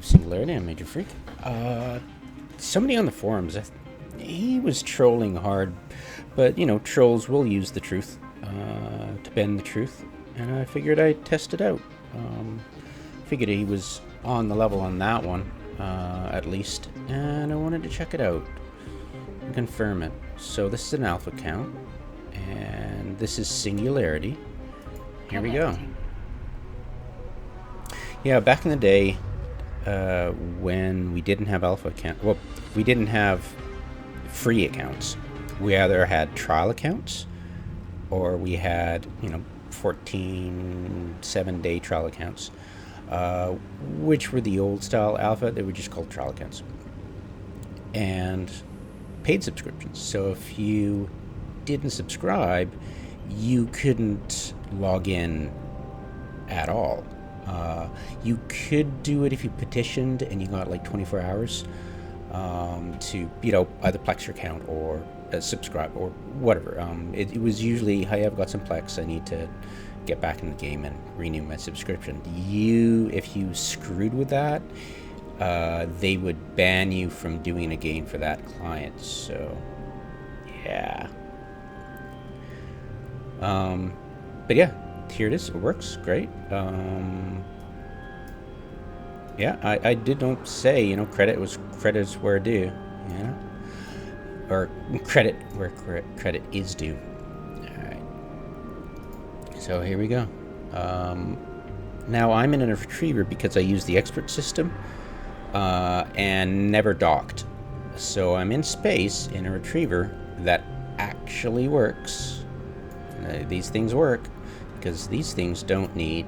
Singularity. I'm Major Freak. Somebody on the forums, he was trolling hard, but you know, trolls will use the truth to bend the truth, and I figured I'd test it out. Figured he was on the level on that one, at least, and I wanted to check it out and confirm it. So this is an alpha count, and this is Singularity. Here we go. Yeah, back in the day, when we didn't have alpha account, well, we didn't have free accounts. We either had trial accounts, or we had, 14 7-day trial accounts, which were the old style alpha. They were just called trial accounts, and paid subscriptions. So if you didn't subscribe, you couldn't log in at all. You could do it if you petitioned and you got like 24 hours to, either Plex your account or subscribe or whatever. It was usually, hey, I've got some Plex, I need to get back in the game and renew my subscription. If you screwed with that, they would ban you from doing a game for that client. So, yeah. But yeah, here it is. It works great. Yeah, I did not say, credit is where due, or credit where credit is due. All right. So here we go. Now I'm in a retriever because I use the expert system and never docked. So I'm in space in a retriever that actually works. These things work because these things don't need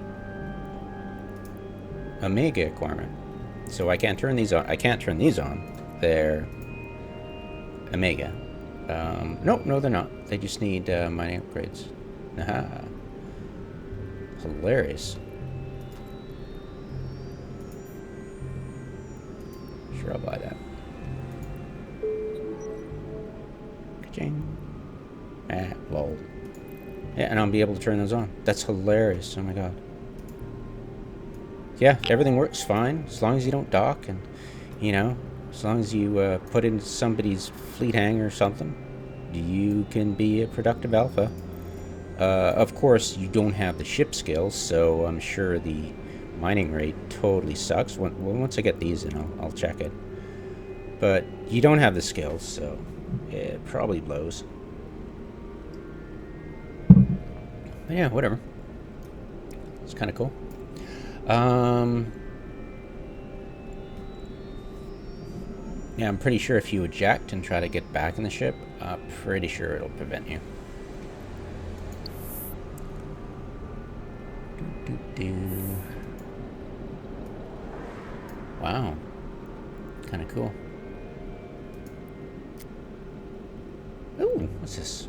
Omega acquirement. So I can't turn these on. They're Omega. No, they're not. They just need mining upgrades. Aha. Hilarious. Sure, I'll buy that. Ka-ching. Lol. Yeah, and I'll be able to turn those on. That's hilarious. Oh my god. Yeah, everything works fine as long as you don't dock, and as long as you put in somebody's fleet hangar or something, you can be a productive alpha. Of course, you don't have the ship skills, so I'm sure the mining rate totally sucks. Once I get these in, I'll check it. But you don't have the skills, so it probably blows. But yeah, whatever. It's kind of cool. Yeah, I'm pretty sure if you eject and try to get back in the ship, pretty sure it'll prevent you. Wow. Kind of cool. Ooh, what's this?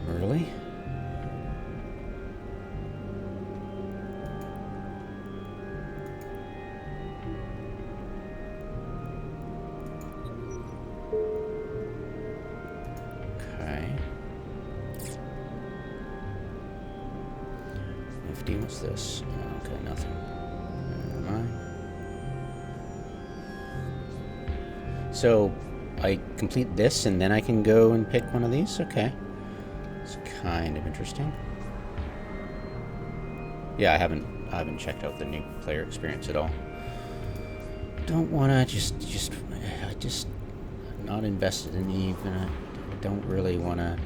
Really? Okay. Nifty, what's this? Okay, nothing. Never mind. So, I complete this and then I can go and pick one of these? Okay. It's kind of interesting. Yeah, I haven't checked out the new player experience at all. Don't wanna just not invested in Eve, and I don't really wanna,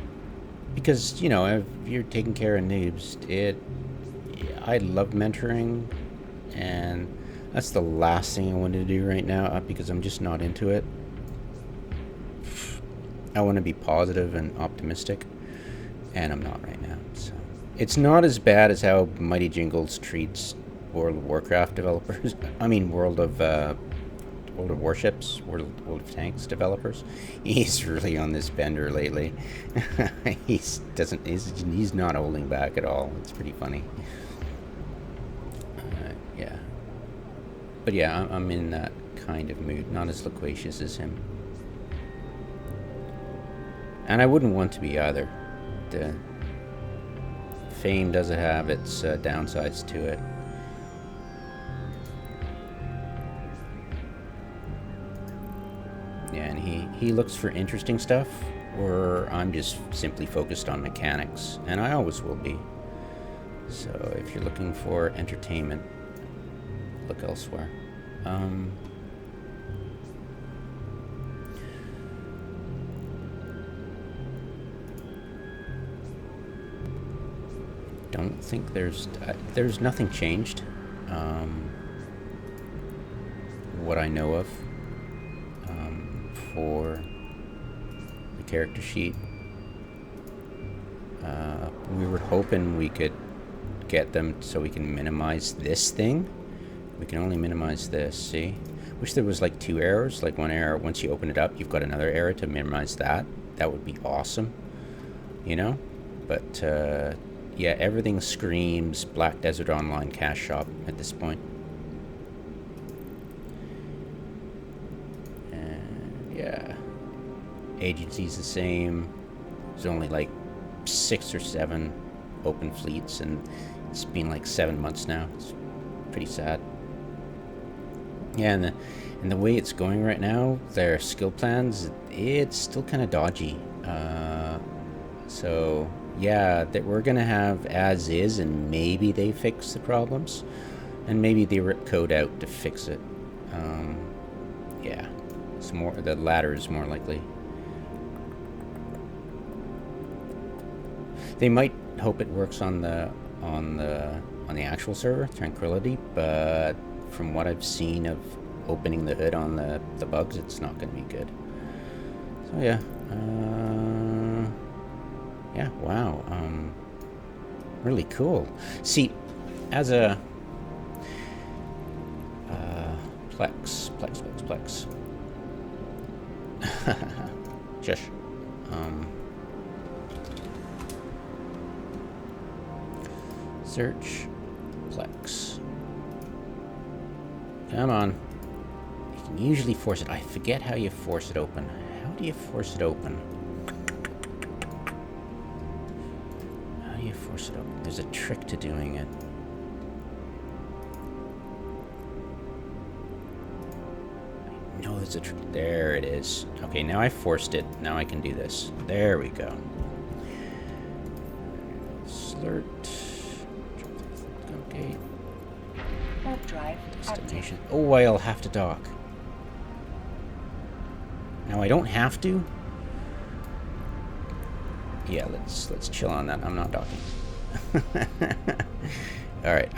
because if you're taking care of noobs, I love mentoring, and that's the last thing I want to do right now because I'm just not into it. I want to be positive and optimistic. And I'm not right now, so it's not as bad as how Mighty Jingles treats World of Warcraft developers. I mean, World of Warships, World of Tanks developers. He's really on this bender lately. He's not holding back at all. It's pretty funny. Yeah, but yeah, I'm in that kind of mood. Not as loquacious as him. and I wouldn't want to be either. The fame does have its downsides to it. Yeah, and he looks for interesting stuff, or I'm just simply focused on mechanics, and I always will be. So if you're looking for entertainment, look elsewhere. Don't think there's nothing changed. What I know of for the character sheet. We were hoping we could get them so we can minimize this thing. We can only minimize this, see? Wish there was like 2 errors, like one error, once you open it up, you've got another error to minimize that. That would be awesome, you know? But, yeah, everything screams Black Desert Online Cash Shop at this point. And, yeah. Agency's the same. There's only like 6 or 7 open fleets, and it's been like 7 months now. It's pretty sad. Yeah, and the way it's going right now, their skill plans, it's still kind of dodgy. So yeah, that we're gonna have as is, and maybe they fix the problems, and maybe they rip code out to fix it. Yeah, it's more, the latter is more likely. They might hope it works on the actual server, Tranquility, but from what I've seen of opening the hood on the bugs, it's not going to be good. So yeah, yeah, wow, really cool. See, as a Plex. Shush. Search Plex. Come on. You can usually force it. I forget how you force it open. How do you force it open? How do you force it open? There's a trick to doing it. I know there's a trick. There it is. Okay, now I forced it. Now I can do this. There we go. Slurt. Okay. Drive Destination. Oh, I'll have to dock. Now I don't have to. Yeah, let's chill on that. I'm not docking. All right.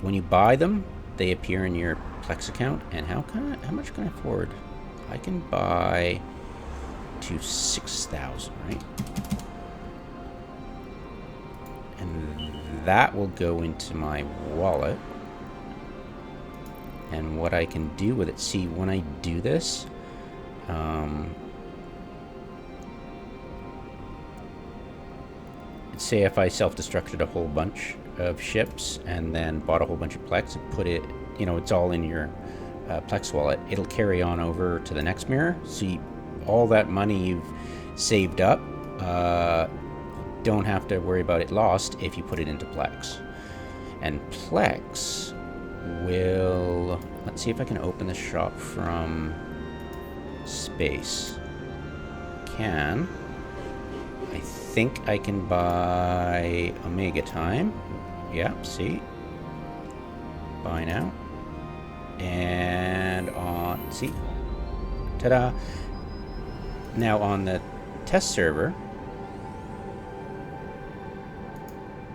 When you buy them, they appear in your Plex account. And how much can I afford? I can buy to 6,000, right? And that will go into my wallet. And what I can do with it, see, when I do this, say if I self-destructed a whole bunch of ships and then bought a whole bunch of Plex and put it, you know, it's all in your Plex wallet, it'll carry on over to the next mirror. See, all that money you've saved up, don't have to worry about it lost if you put it into Plex. And Plex will, let's see if I can open the shop from space. Can. I think I can buy Omega Time. Yep, see. Buy now. And on, see. Ta-da. Now on the test server.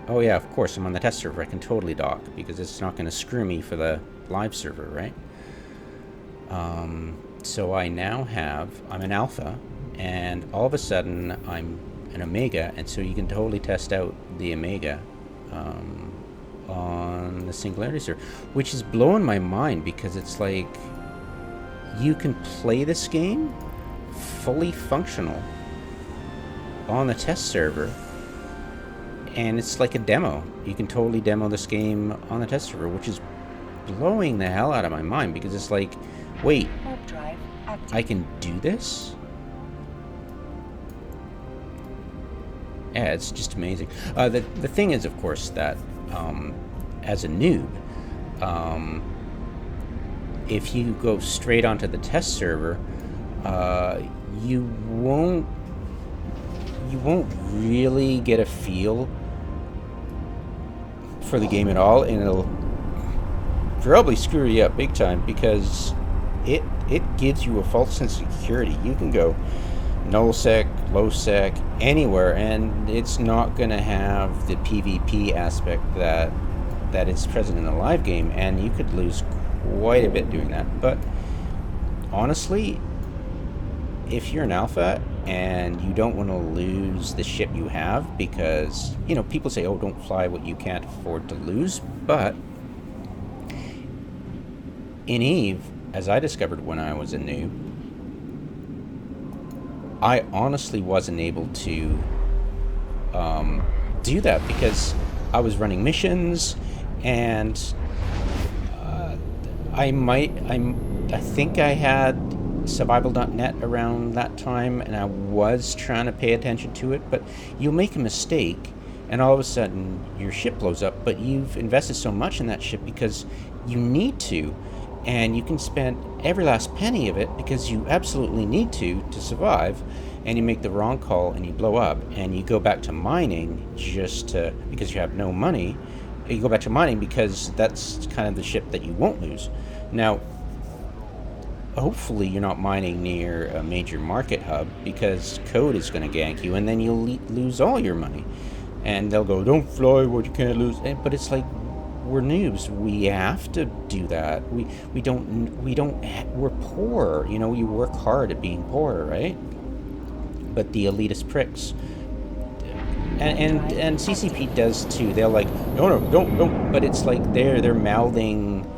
Oh yeah, of course, I'm on the test server. I can totally dock because it's not going to screw me for the live server, right? So I now have, I'm an alpha, and all of a sudden I'm an omega, and so you can totally test out the omega on the Singularity server, which is blowing my mind because it's like you can play this game fully functional on the test server. And it's like a demo. You can totally demo this game on the test server, which is blowing the hell out of my mind because it's like, wait, I can do this? Yeah, it's just amazing. The thing is, of course, that as a noob, um, if you go straight onto the test server, you won't really get a feel for the game at all, and it'll probably screw you up big time because it gives you a false sense of security. You can go null sec, low sec, anywhere, and it's not going to have the PvP aspect that is present in the live game, and you could lose quite a bit doing that. But honestly, if you're an alpha and you don't want to lose the ship you have, because, you know, people say, oh, don't fly what you can't afford to lose, but in Eve, as I discovered when I was a noob, I honestly wasn't able to do that because I was running missions, and I think I had survival.net around that time, and I was trying to pay attention to it, but you'll make a mistake and all of a sudden your ship blows up, but you've invested so much in that ship because you need to, and you can spend every last penny of it because you absolutely need to survive, and you make the wrong call and you blow up, and you go back to mining because you have no money. You go back to mining because that's kind of the ship that you won't lose. Now, hopefully you're not mining near a major market hub, because code is going to gank you, and then you'll lose all your money. And they'll go, don't fly what you can't lose. But it's like, we're noobs. We have to do that. We're poor. You know, you work hard at being poor, right? But the elitist pricks. And CCP does too. They're like, no, don't. But it's like they're mouthing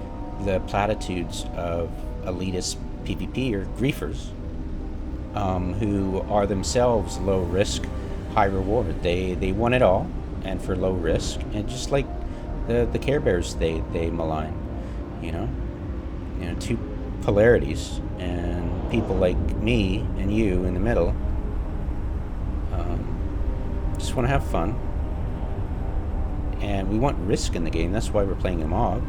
the platitudes of elitist PvP or griefers, who are themselves low risk, high reward. They want it all, and for low risk, and just like the Care Bears they malign, you know, two polarities, and people like me and you in the middle. Just want to have fun, and we want risk in the game. That's why we're playing a mob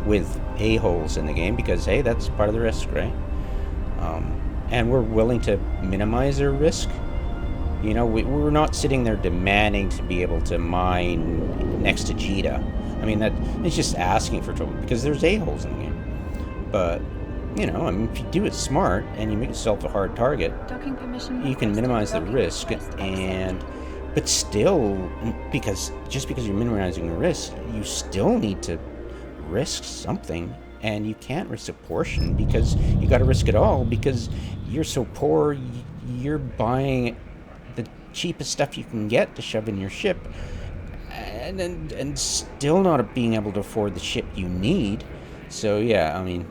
with a-holes in the game, because hey, that's part of the risk, right? And we're willing to minimize our risk. You know, we're not sitting there demanding to be able to mine next to Jita. I mean, that it's just asking for trouble, because there's a-holes in the game. But, you know, I mean, if you do it smart and you make yourself a hard target, you can minimize the risk. But still, because you're minimizing the risk, you still need to risk something, and you can't risk a portion, because you got to risk it all, because you're so poor. You're buying the cheapest stuff you can get to shove in your ship, and still not being able to afford the ship you need. So yeah, I mean,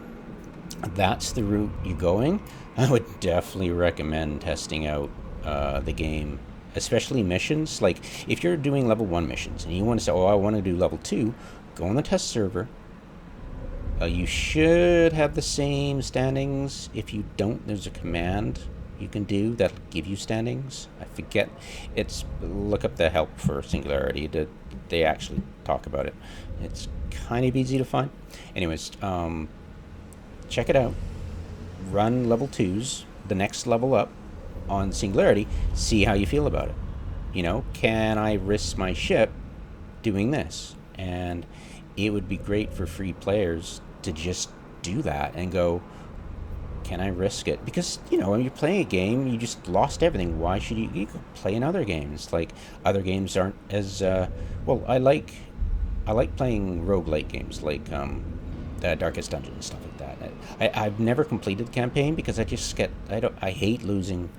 that's the route you're going. I would definitely recommend testing out the game, especially missions. Like, if you're doing level 1 missions and you want to say, oh, I want to do level 2, go on the test server. You should have the same standings. If you don't, there's a command you can do that'll give you standings. I forget. Look up the help for Singularity. They actually talk about it. It's kind of easy to find. Anyways, check it out. Run level 2s, the next level up on Singularity. See how you feel about it. You know, can I risk my ship doing this? And it would be great for free players to just do that and go, can I risk it? Because, you know, when you're playing a game, you just lost everything. Why should you could play in other games? Like, other games aren't as well, I like playing roguelike games, like Darkest Dungeon and stuff like that. I've never completed the campaign because I hate losing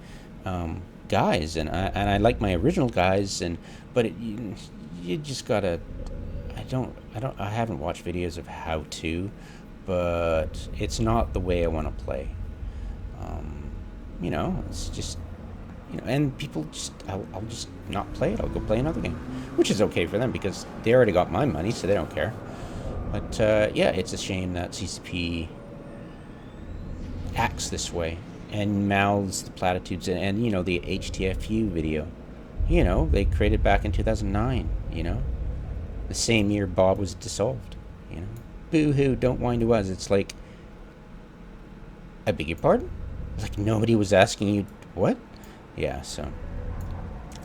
guys, and I like my original guys, but you just gotta. I haven't watched videos of how to, but it's not the way I want to play. You know, it's just, you know, and people just, I'll just not play it. I'll go play another game, which is okay for them because they already got my money, so they don't care. But yeah, it's a shame that CCP acts this way and mouths the platitudes, and you know, the HTFU video. You know, they created back in 2009, you know, the same year Bob was dissolved, you know. Boo-hoo, don't whine to us. It's like, I beg your pardon? Like, nobody was asking you, what? Yeah, so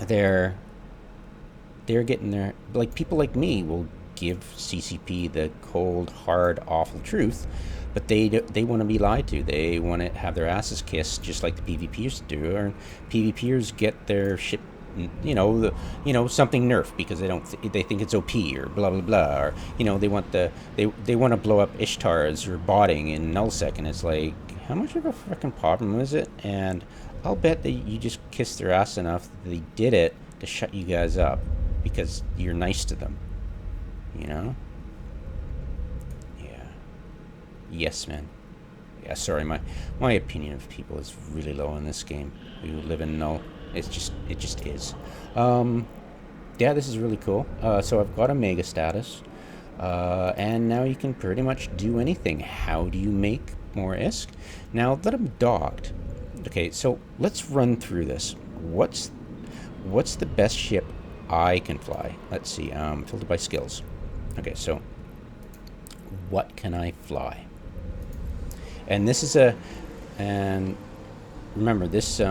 they're getting their, like, people like me will give CCP the cold, hard, awful truth, but they want to be lied to. They want to have their asses kissed, just like the PvPers do, or PvPers get their shit, you know, something nerfed because they think it's OP or blah blah blah, or you know, they want they want to blow up Ishtars or botting in nullsec, and it's like, how much of a freaking problem is it? And I'll bet that you just kissed their ass enough that they did it to shut you guys up because you're nice to them, you know? Yeah. Yes, man. Yeah, sorry, my opinion of people is really low in this game. We live in null. It just is. Yeah, this is really cool. So I've got a mega status, and now you can pretty much do anything. How do you make more ISK? Now that I'm docked, okay, so let's run through this. What's the best ship I can fly? Let's see. Filtered by skills. Okay, so what can I fly? And this is and remember this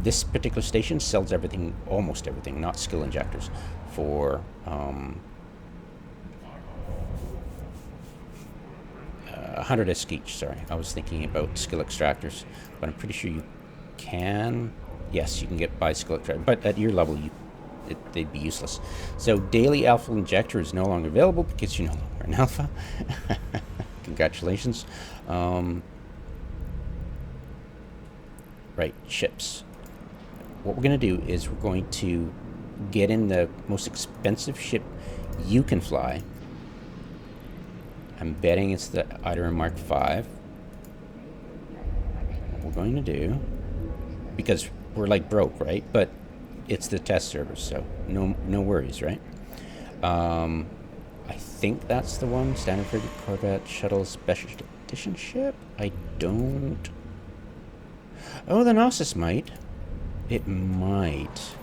this particular station sells everything, almost everything, not skill injectors, for 100 ISK each. Sorry, I was thinking about skill extractors, but I'm pretty sure you can. Yes, you can get by skill extractor, but at your level, they'd be useless. So daily alpha injector is no longer available because you're no longer an alpha. Congratulations. Right, ships. What we're going to do is we're going to get in the most expensive ship you can fly. I'm betting it's the Iterum Mark V. What we're going to do, because we're like broke, right? But it's the test server, so no worries, right? I think that's the one. Standard frigate, Corvette, shuttle, special edition ship. I don't. Oh, the Gnosis might. It might.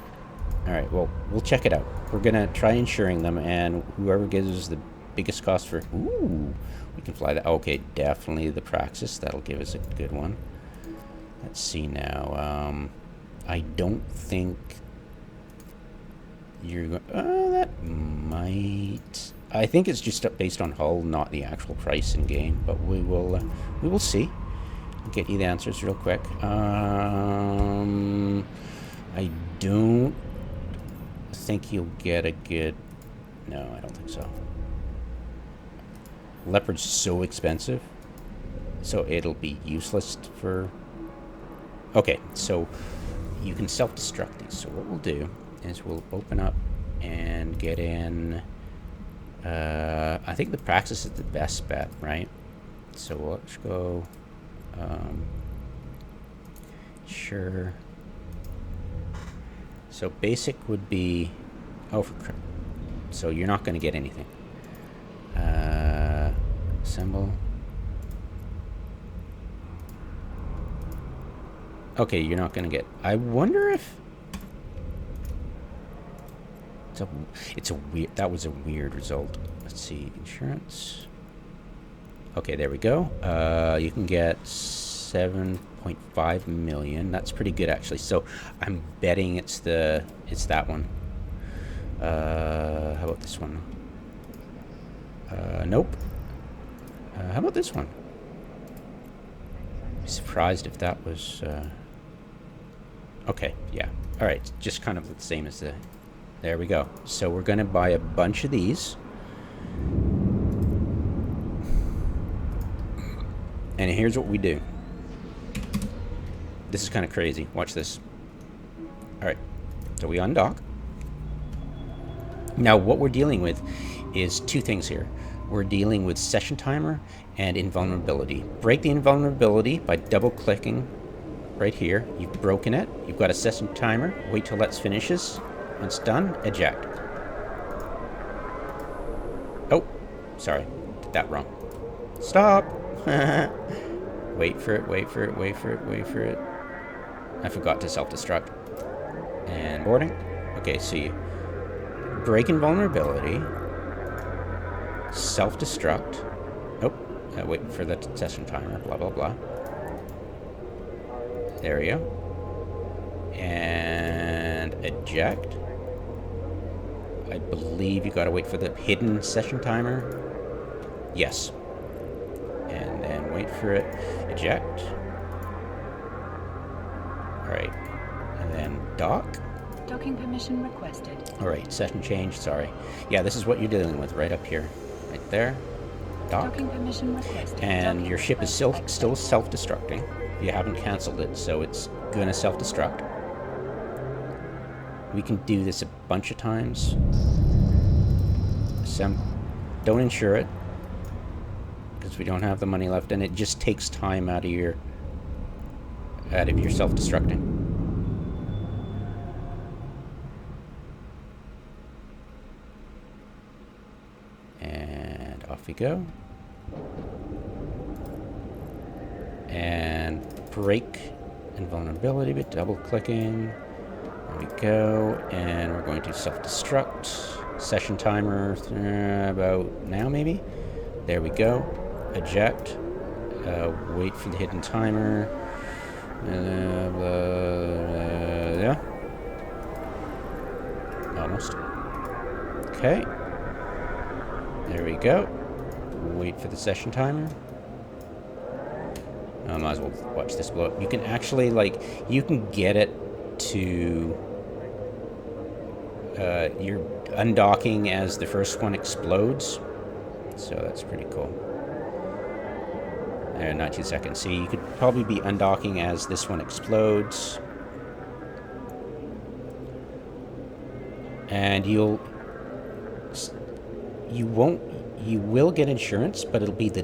All right. Well, we'll check it out. We're gonna try insuring them, and whoever gives us the biggest cost for. Ooh, we can fly that. Okay, definitely the Praxis. That'll give us a good one. Let's see now. I don't think you're going. That might. I think it's just based on hull, not the actual price in game. But we will see. I'll get you the answers real quick. I don't think you'll get a good. No, I don't think so. Leopard's so expensive, so it'll be useless for. Okay, so you can self-destruct these. So what we'll do is we'll open up and get in. I think the Praxis is the best bet, right? So let's go. Sure. So basic would be. Oh, so you're not going to get anything. Assemble. Okay, you're not going to get. I wonder if. It's a weird. That was a weird result. Let's see. Insurance. Okay, there we go. You can get 7.5 million. That's pretty good, actually. So I'm betting it's that one. How about this one? Nope. How about this one? I'd be surprised if that was. Okay, yeah. All right, just kind of the same as the. There we go. So we're going to buy a bunch of these. And here's what we do. This is kind of crazy. Watch this. All right. So we undock. Now what we're dealing with is two things here. We're dealing with session timer and invulnerability. Break the invulnerability by double clicking right here. You've broken it. You've got a session timer. Wait till that finishes. When it's done, eject. Oh, sorry. Did that wrong. Stop. Wait for it, wait for it, wait for it, wait for it. I forgot to self-destruct. And boarding. Okay, so you break invulnerability, self-destruct. Oh, wait for the session timer, blah, blah, blah. There we go. And eject. I believe you gotta wait for the hidden session timer. Yes. And then wait for it. Eject. Alright. And then dock. Docking permission requested. Alright, session change, sorry. Yeah, this is what you're dealing with right up here. Right there. Dock. Docking permission requested. And your ship is still self-destructing. You haven't canceled it, so it's gonna self-destruct. We can do this a bunch of times. Don't insure it, because we don't have the money left, and it just takes time out of your self-destructing. And off we go. And break invulnerability by double-clicking. There we go, and we're going to self-destruct. Session timer about now, maybe. There we go. Eject. Wait for the hidden timer. Yeah. Almost. Okay. There we go. Wait for the session timer. I might as well watch this blow up. You can actually, like, you can get it to... you're undocking as the first one explodes. So that's pretty cool. 19 seconds. See, you could probably be undocking as this one explodes. And you will get insurance, but it'll be the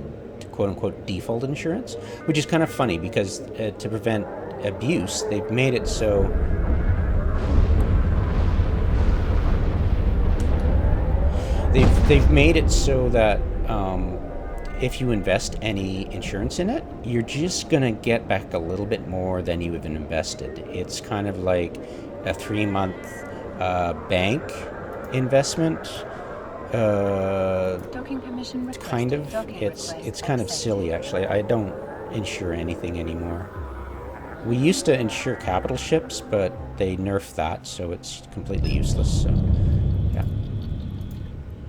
quote-unquote default insurance, which is kind of funny because to prevent abuse, they've made it so they've made it so that if you invest any insurance in it, you're just gonna get back a little bit more than you have invested. It's kind of like a 3-month bank investment. Docking permission requested. Kind of. It's kind of silly, actually. I don't insure anything anymore. We used to insure capital ships, but they nerfed that, so it's completely useless. So, yeah.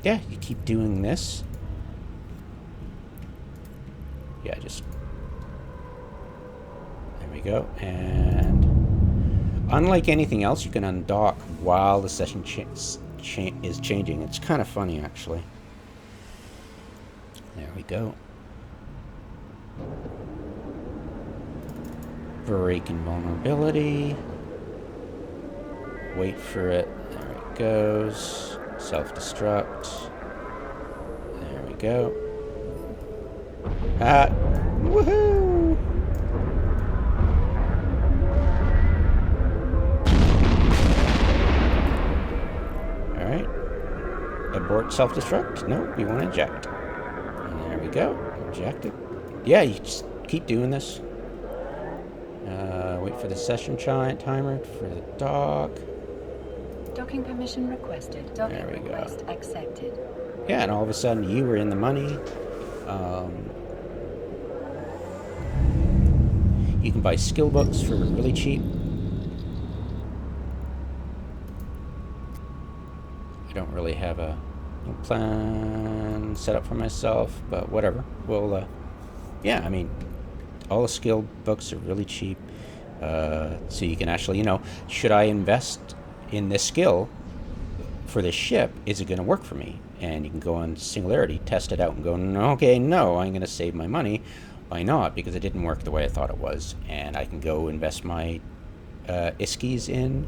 Yeah, you keep doing this. Yeah, just... There we go. And unlike anything else, you can undock while the session is changing. It's kind of funny, actually. There we go. Break invulnerability. Wait for it. There it goes. Self-destruct. There we go. Ah! Woohoo! Alright. Abort self-destruct? No, we want to eject. And there we go. Eject it. Yeah, you just keep doing this. Wait for the session timer for the dock. Docking permission requested. Docking request accepted. Yeah, and all of a sudden you were in the money. You can buy skill books for really cheap. I don't really have a plan set up for myself, but whatever. Well, yeah, I mean, all the skill books are really cheap. So you can actually, should I invest in this skill for this ship? Is it going to work for me? And you can go on Singularity, test it out, and go, no, okay, no, I'm going to save my money. Why not? Because it didn't work the way I thought it was. And I can go invest my iskies in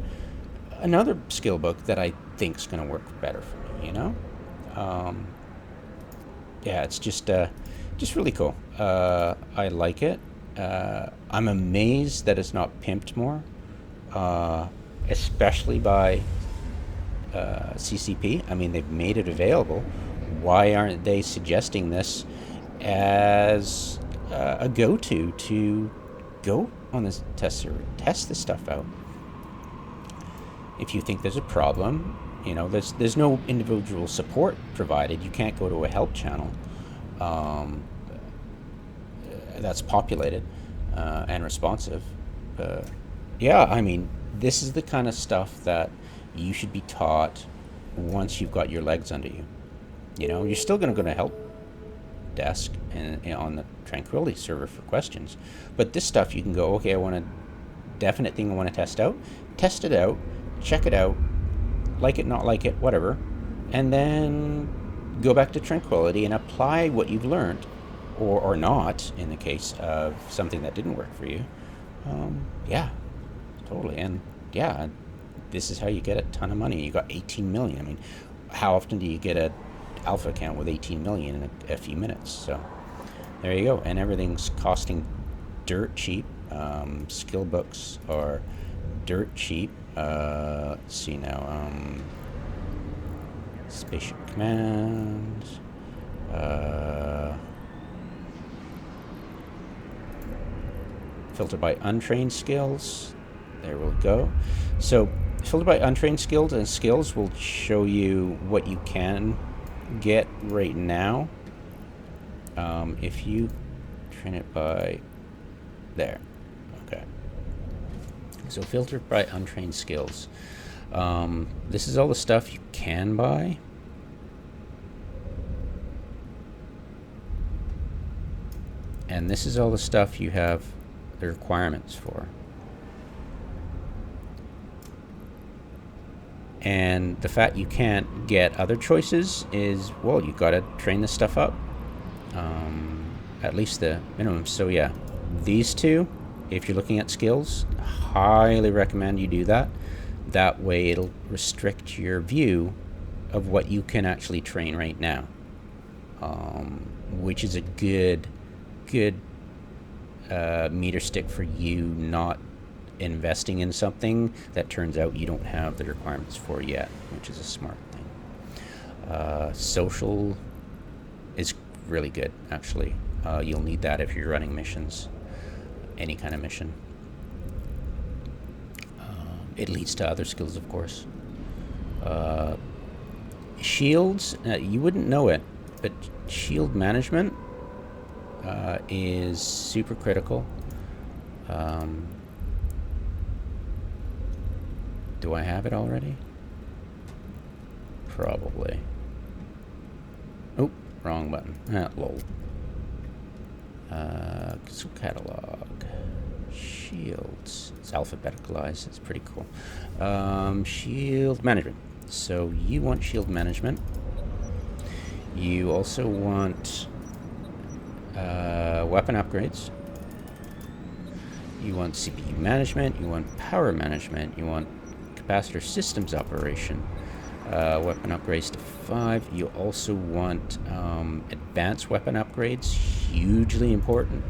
another skill book that I think is going to work better for me, Yeah, it's just really cool. I like it. I'm amazed that it's not pimped more, especially by CCP. I mean, they've made it available. Why aren't they suggesting this as a go-to to go on this test server, test this stuff out? if you think there's a problem, you know, there's no individual support provided. You can't go to a help channel that's populated and responsive. Yeah, I mean, this is the kind of stuff that you should be taught once you've got your legs under you. You know, you're still going to go to help desk and on the Tranquility server for questions, but this stuff you can go, okay, I want a definite thing I want to test out, test it out, check it out, like it, not like it, whatever, and then go back to Tranquility and apply what you've learned, or not, in the case of something that didn't work for you. Yeah, totally. And yeah, this is how you get a ton of money. You got 18 million. I mean, how often do you get a alpha account with 18 million in a few minutes? So there you go. And everything's costing dirt cheap. Skill books are dirt cheap. Let's see now. Spaceship Command. Filter by untrained skills. There we'll go. So filter by untrained skills, and skills will show you what you can get right now. If you train it by there. Okay. So filter by untrained skills. This is all the stuff you can buy. And this is all the stuff you have the requirements for. And the fact you can't get other choices is, well, you've got to train this stuff up. At least the minimum. So yeah, these two, if you're looking at skills, highly recommend you do that. That way it'll restrict your view of what you can actually train right now, which is a good meter stick for you not investing in something that turns out you don't have the requirements for yet, which is a smart thing. Social is really good, actually. You'll need that if you're running missions, any kind of mission. It leads to other skills, of course. Shields, you wouldn't know it, but shield management is super critical. Do I have it already? Probably. Oh, wrong button. Lol. So catalog. Shields. It's alphabeticalized. It's pretty cool. Shield management. So you want shield management. You also want weapon upgrades. You want CPU management. You want power management. You want capacitor systems operation. Weapon upgrades to 5. You also want advanced weapon upgrades. Hugely important.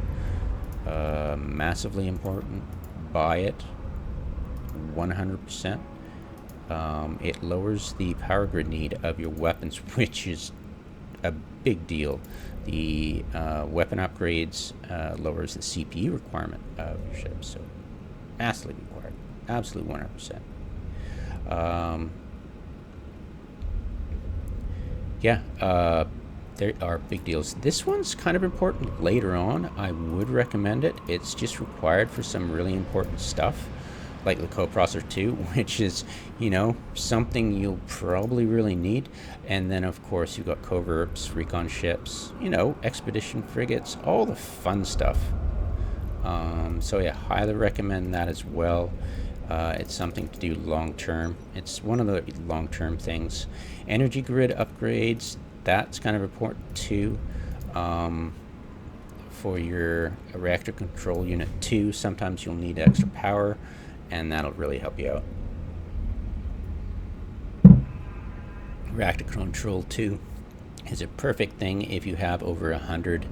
Massively important. Buy it. 100%. It lowers the power grid need of your weapons, which is a big deal. The weapon upgrades lowers the CPU requirement of your ship, so massively required. Absolutely 100%. Yeah, there are big deals. This one's kind of important later on. I would recommend it. It's just required for some really important stuff, like the coprocessor 2, which is, you know, something you'll probably really need. And then, of course, you've got coverts, recon ships, you know, expedition frigates, all the fun stuff. So, yeah, highly recommend that as well. It's something to do long-term. It's one of the long-term things. Energy grid upgrades, that's kind of important too. For your reactor control unit 2, sometimes you'll need extra power, and that'll really help you out. Reactor control 2 is a perfect thing if you have over 100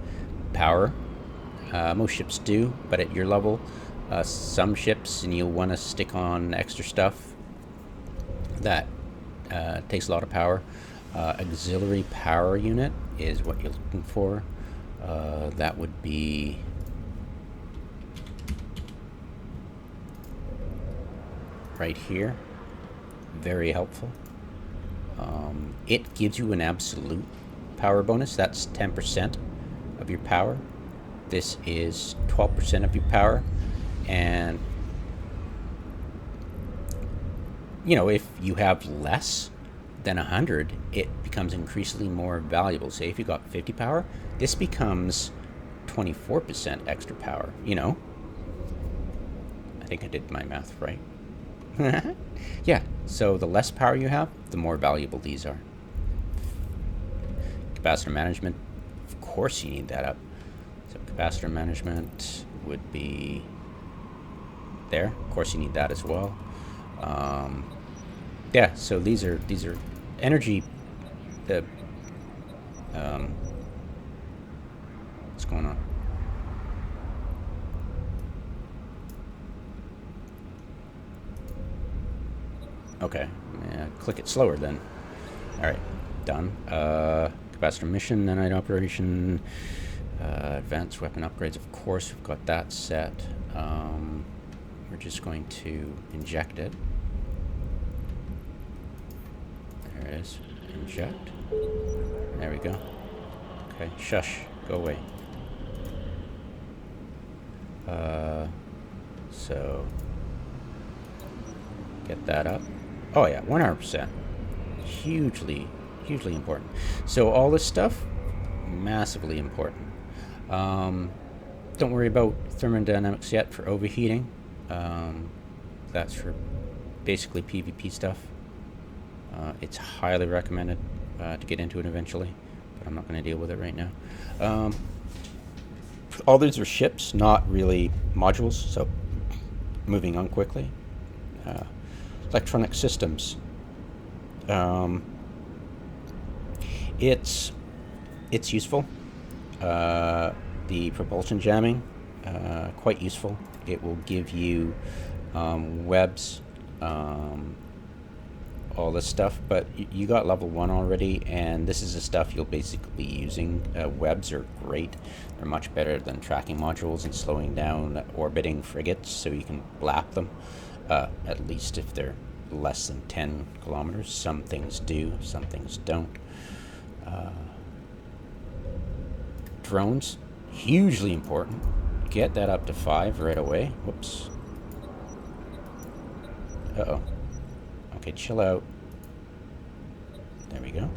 power. Most ships do, but at your level, some ships, and you'll want to stick on extra stuff that takes a lot of power. Auxiliary power unit is what you're looking for. That would be right here. very helpful. It gives you an absolute power bonus. That's 10% of your power. This is 12% of your power. And, you know, if you have less than 100, it becomes increasingly more valuable. Say if you got 50 power, this becomes 24% extra power, you know? I think I did my math right. Yeah, so the less power you have, the more valuable these are. Capacitor management, of course you need that up. So capacitor management would be there. Of course you need that as well. Yeah, so these are energy. What's going on? Okay, yeah, click it slower then. All right, done. Capacitor mission, nanite operation, advanced weapon upgrades. Of course, we've got that set. We're just going to inject it. There it is. Inject. There we go. Okay, shush. Go away. So get that up. Oh yeah, 100%. Hugely important. So all this stuff, massively important. Don't worry about thermodynamics yet for overheating. That's for basically PvP stuff. It's highly recommended to get into it eventually, but I'm not going to deal with it right now. All these are ships, not really modules, so moving on quickly. Electronic systems. It's useful. The propulsion jamming, quite useful. It will give you webs, all this stuff, but you got level 1 already, and this is the stuff you'll basically be using. Webs are great. They're much better than tracking modules and slowing down orbiting frigates, so you can blap them, at least if they're less than 10 kilometers. Some things do, some things don't. Drones, hugely important. Get that up to 5 right away. Whoops. Uh-oh. Okay, chill out. There we go.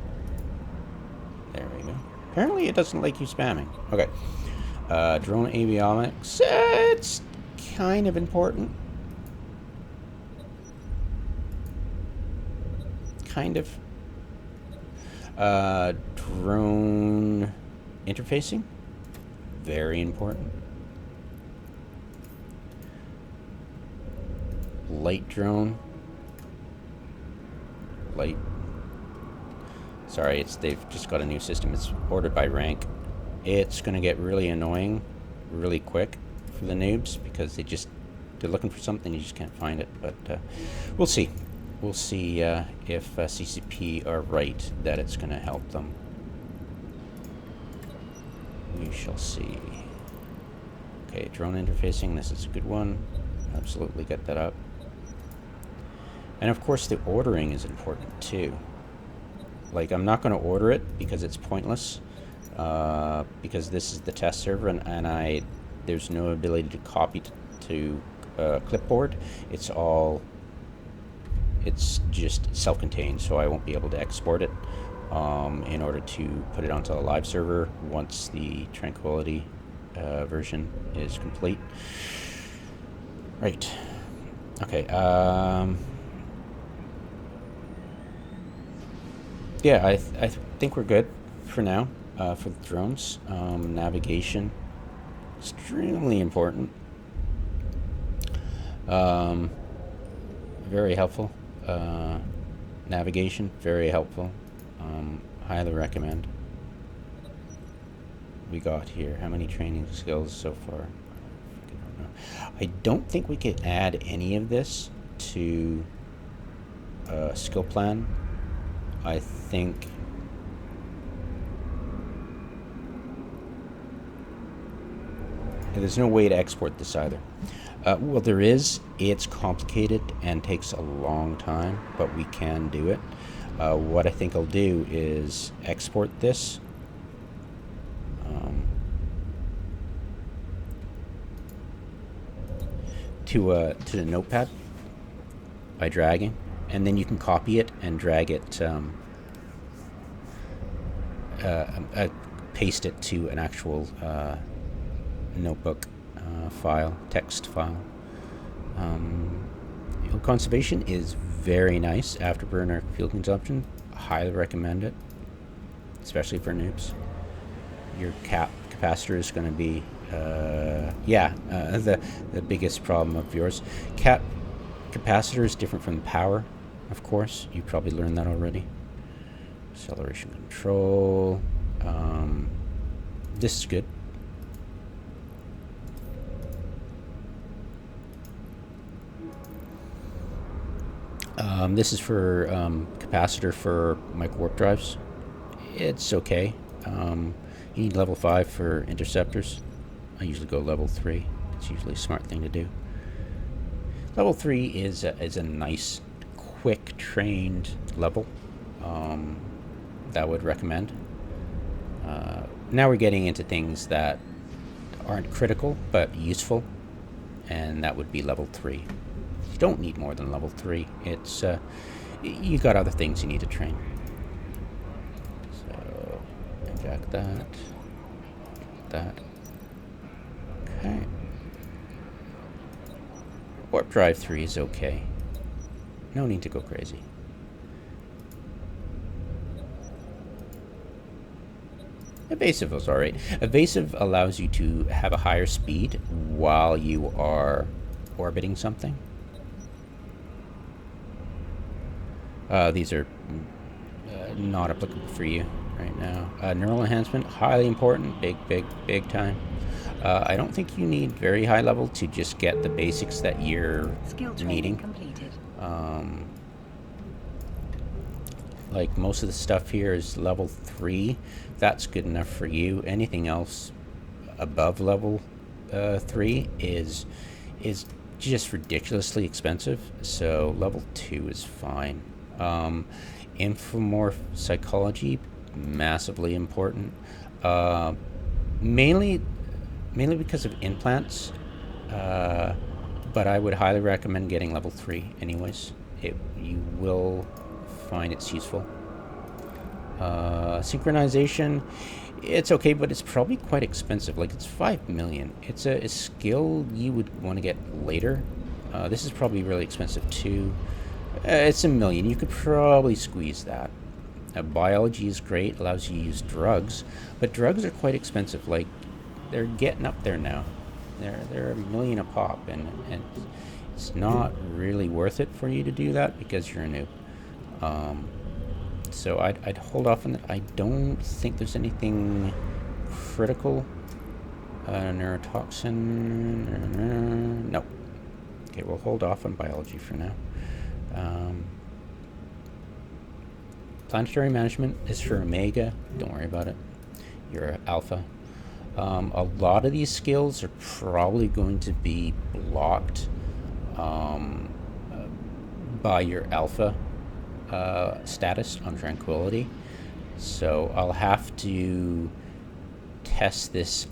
There we go. Apparently it doesn't like you spamming. Okay. Drone avionics. It's kind of important. Kind of. Drone interfacing. Very important. Light drone. Light. Sorry, they've just got a new system. It's ordered by rank. It's going to get really annoying really quick for the noobs because they're looking for something, you just can't find it. But we'll see. We'll see if CCP are right that it's going to help them. We shall see. Okay, drone interfacing. This is a good one. Absolutely get that up. And of course, the ordering is important too. Like, I'm not going to order it because it's pointless. Because this is the test server, and there's no ability to copy to clipboard. It's just self-contained, so I won't be able to export it in order to put it onto the live server once the Tranquility version is complete. Right. Okay. Yeah, I think we're good for now for the drones. Navigation, extremely important. Very helpful. Navigation, very helpful. Highly recommend. We got here. How many training skills so far? I don't think we could add any of this to skill plan. I think there's no way to export this either. Well, there is. It's complicated and takes a long time, but we can do it. What I think I'll do is export this. To the notepad by dragging, and then you can copy it and drag it, paste it to an actual notebook file, text file. Fuel conservation is very nice. Afterburner fuel consumption, highly recommend it, especially for noobs. Your capacitor is going to be the biggest problem of yours. Capacitor is different from power, of course. You probably learned that already. Acceleration control. This is good. This is for capacitor for micro warp drives. It's okay. You need level 5 for interceptors. I usually go level 3. It's usually a smart thing to do. Level 3 is a nice, quick, trained level that I would recommend. Now we're getting into things that aren't critical, but useful, and that would be level 3. You don't need more than level 3. It's you got other things you need to train. So, inject that. Okay. Warp drive 3 is okay. No need to go crazy. Evasive was alright. Evasive allows you to have a higher speed while you are orbiting something. These are not applicable for you right now. Neural enhancement, highly important, big time. I don't think you need very high level to just get the basics that you're needing. Completed. Like most of the stuff here is level 3. That's good enough for you. Anything else above level 3 is just ridiculously expensive. So level 2 is fine. Infomorph psychology, massively important. Mainly because of implants. But I would highly recommend getting level 3 anyways. You will find it's useful. Synchronization, it's okay, but it's probably quite expensive. Like, it's 5 million. It's a skill you would want to get later. This is probably really expensive too. It's $1 million. You could probably squeeze that. Biology is great, allows you to use drugs, but drugs are quite expensive. Like, they're getting up there now. They're $1 million a pop, and it's not really worth it for you to do that because you're a noob. So I'd hold off on that. I don't think there's anything critical. Neurotoxin. No. Okay, we'll hold off on biology for now. Planetary Management is for Omega. Don't worry about it. You're Alpha. A lot of these skills are probably going to be blocked by your Alpha status on Tranquility. So I'll have to test this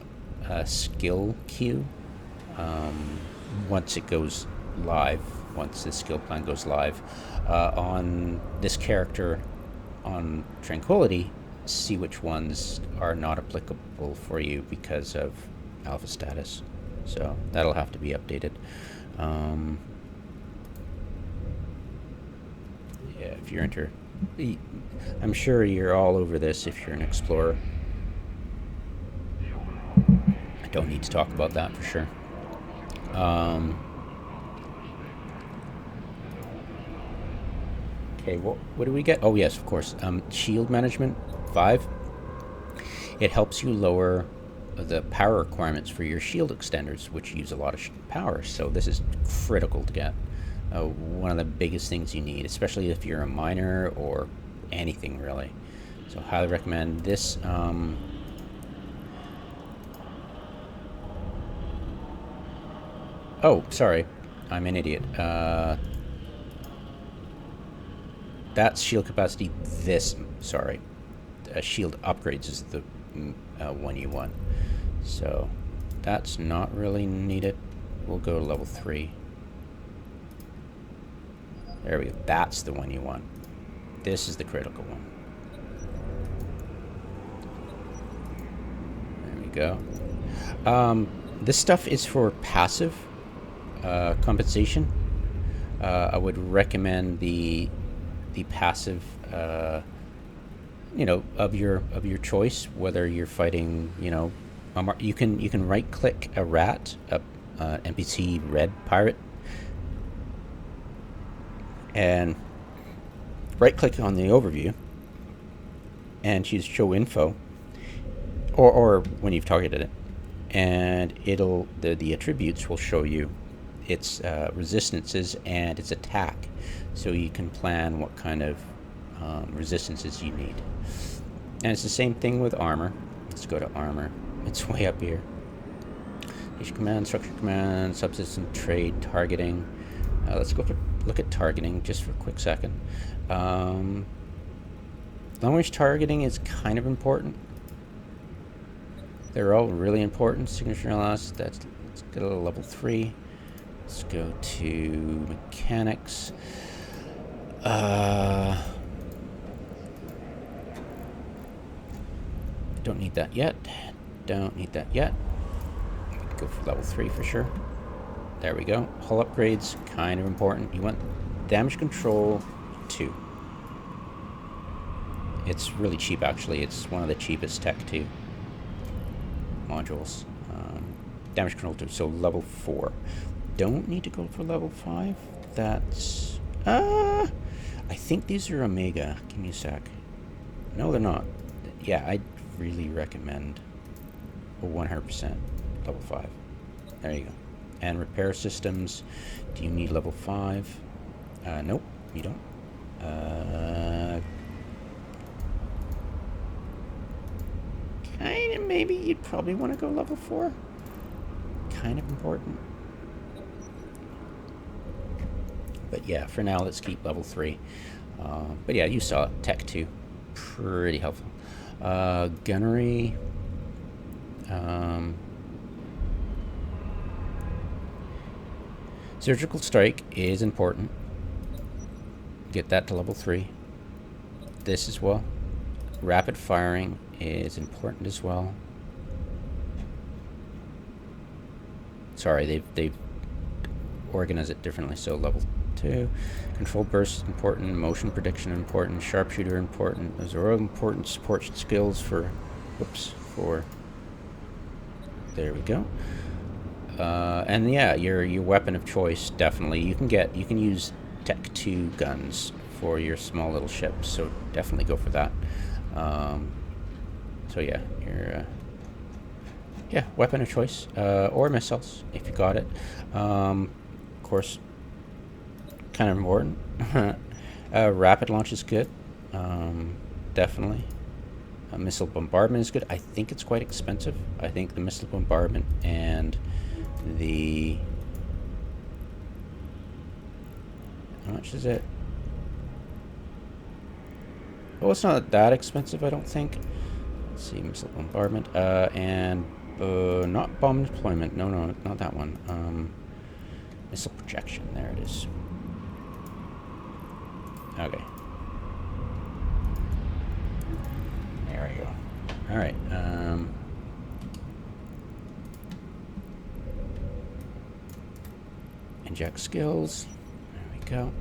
skill queue once it goes live, once the skill plan goes live. On this character on Tranquility, see which ones are not applicable for you because of Alpha status. So that'll have to be updated. Yeah, if you're I'm sure you're all over this if you're an explorer. I don't need to talk about that for sure. Okay, what do we get? Oh yes, of course. Shield management 5. It helps you lower the power requirements for your shield extenders, which use a lot of power. So this is critical to get. One of the biggest things you need, especially if you're a miner or anything really. So highly recommend this. Oh, sorry. I'm an idiot. That's shield capacity. Sorry. Shield upgrades is the one you want. So that's not really needed. We'll go to level 3. There we go. That's the one you want. This is the critical one. There we go. This stuff is for passive compensation. I would recommend the passive, of your choice. Whether you're fighting, you can right click a rat, NPC red pirate, and right click on the overview and choose show info, or when you've targeted it, and the attributes will show you its resistances and its attack, so you can plan what kind of resistances you need. And it's the same thing with armor. Let's go to armor. It's way up here. Station command, structure command, subsystem, trade, targeting. Let's look at targeting just for a quick second. Long range targeting is kind of important. They're all really important. Signature analysis. Let's go to level 3. Let's go to mechanics. Don't need that yet. Go for level 3 for sure. There we go. Hull upgrades, kind of important. You want damage control 2. It's really cheap, actually. It's one of the cheapest Tech 2 modules. Damage control 2, so level 4. Don't need to go for level 5. That's... I think these are Omega. Give me a sec. No, they're not. Yeah, I'd really recommend a 100% level 5. There you go. And repair systems. Do you need level 5? Nope, you don't. Kind of, maybe you'd probably want to go level 4. Kind of important. But yeah, for now, let's keep level 3. But yeah, you saw it. Tech 2. Pretty helpful. Gunnery. Surgical strike is important. Get that to level 3. This as well. Rapid firing is important as well. Sorry, they've organized it differently. So level 2. Control burst is important. Motion prediction important. Sharpshooter important. Those are all important support skills for... There we go. And yeah, your weapon of choice, definitely. You can use Tech 2 guns for your small little ships, so definitely go for that. So yeah, your weapon of choice, or missiles if you got it. Of course, kind of important. Rapid launch is good, definitely. Missile bombardment is good. I think it's quite expensive. I think the missile bombardment and the... How much is it? Oh, it's not that expensive, I don't think. Let's see, missile bombardment. And not bomb deployment. No, not that one. Missile projection. There it is. Okay. There we go. All right. Inject skills. There we go.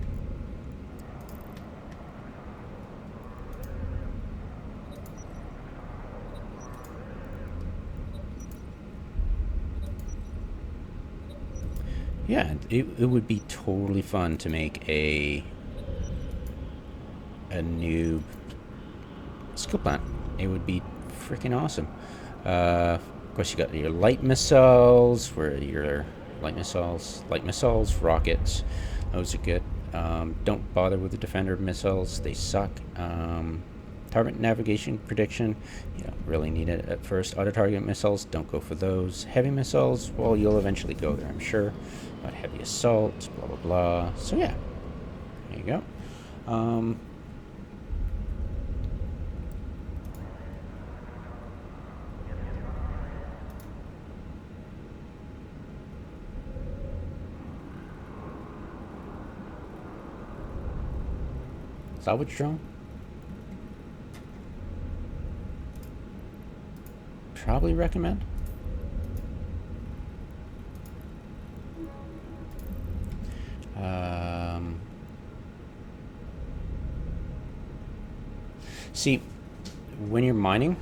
Yeah, it would be totally fun to make a new skill plant. It would be freaking awesome. Of course, you got your light missiles, light missiles, rockets. Those are good. Don't bother with the defender missiles; they suck. Target navigation prediction, you don't really need it at first. Auto target missiles, don't go for those. Heavy missiles, well, you'll eventually go there, I'm sure. But heavy assault, blah blah blah. So yeah, there you go. Salvage drone? Probably recommend. See, when you're mining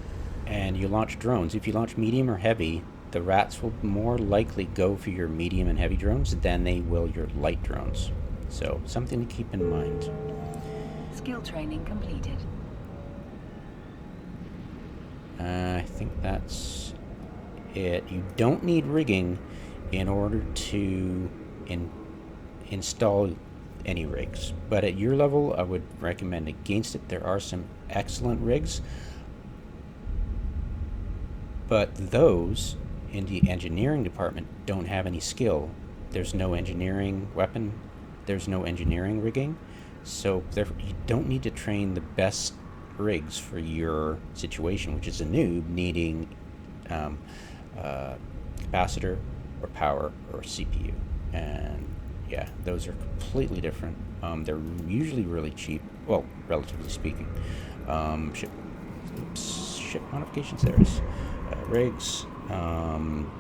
and you launch drones, if you launch medium or heavy, the rats will more likely go for your medium and heavy drones than they will your light drones. So, something to keep in mind. Skill training completed. I think that's it. You don't need rigging in order to install any rigs, but at your level I would recommend against it. There are some excellent rigs, but those in the engineering department don't have any skill. There's no engineering weapon, there's no engineering rigging, so therefore you don't need to train the best rigs for your situation, which is a noob needing capacitor or power or CPU. And yeah, those are completely different. They're usually really cheap, well, relatively speaking. Ship modifications, there's rigs.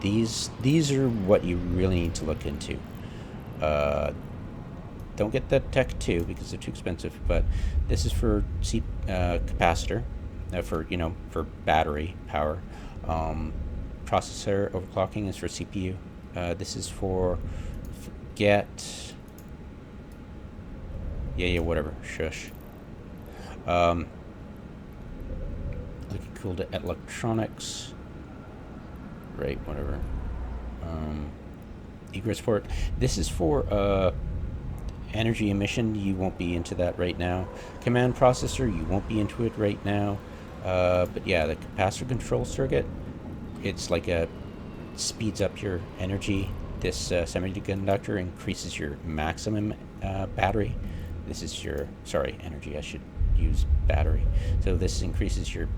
These are what you really need to look into. Don't get the Tech 2 because they're too expensive, but this is for capacitor, for battery power. Processor overclocking is for CPU. This is for whatever, shush. Looking cool to electronics. Right, whatever. Egress port. This is for energy emission. You won't be into that right now. Command processor, you won't be into it right now. But yeah, the capacitor control circuit, it's like speeds up your energy. This semiconductor increases your maximum battery. This is your, energy, I should use battery. So this increases your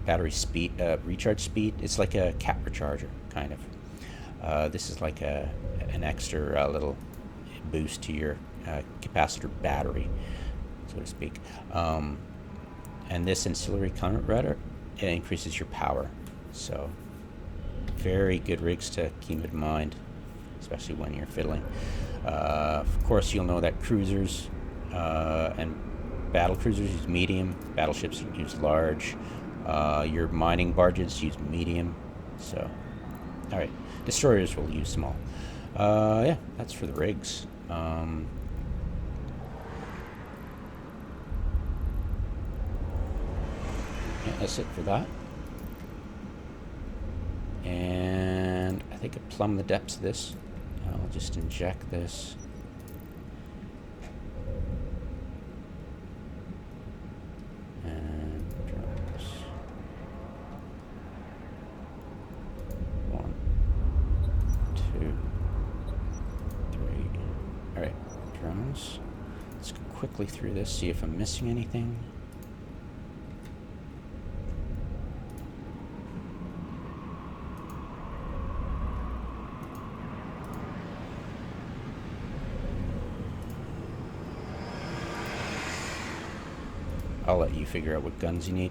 battery speed, recharge speed. It's like a cat recharger, kind of. This is like an extra little boost to your capacitor battery, so to speak. And this ancillary current router, it increases your power. So very good rigs to keep in mind, especially when you're fiddling. Of course, you'll know that cruisers and battle cruisers use medium, battleships use large, your mining barges use medium. So, all right, destroyers will use small. Yeah, that's for the rigs. Yeah, that's it for that. And I think I plumbed the depths of this. I'll just inject this. And drones. 1, 2, 3. Alright, drones. Let's go quickly through this, see if I'm missing anything. I'll let you figure out what guns you need.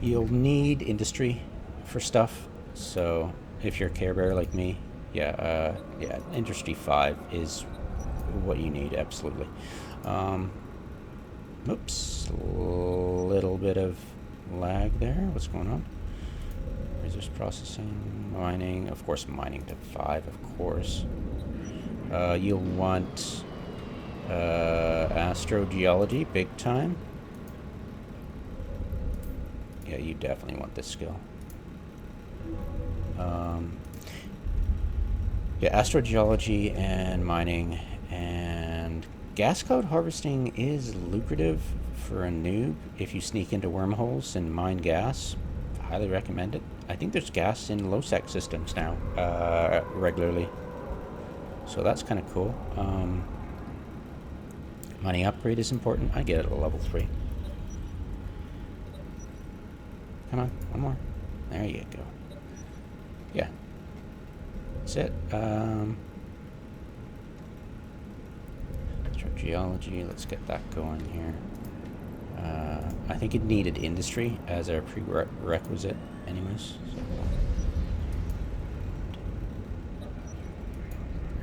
You'll need industry for stuff, so if you're a Care Bear like me, yeah, Industry 5 is what you need, absolutely. Oops, a little bit of lag there. What's going on? Resource processing, mining, of course, mining to 5, of course. You'll want astrogeology, big time. Yeah, you definitely want this skill. Yeah, astrogeology and mining And gas cloud harvesting is lucrative for a noob if you sneak into wormholes and mine gas. Highly recommend it. I think there's gas in low-sec systems now regularly. So that's kind of cool. Money upgrade is important. I get it at level 3. Come on, one more. There you go. Yeah. That's it. Start geology. Let's get that going here. I think it needed industry as a prerequisite anyways. So.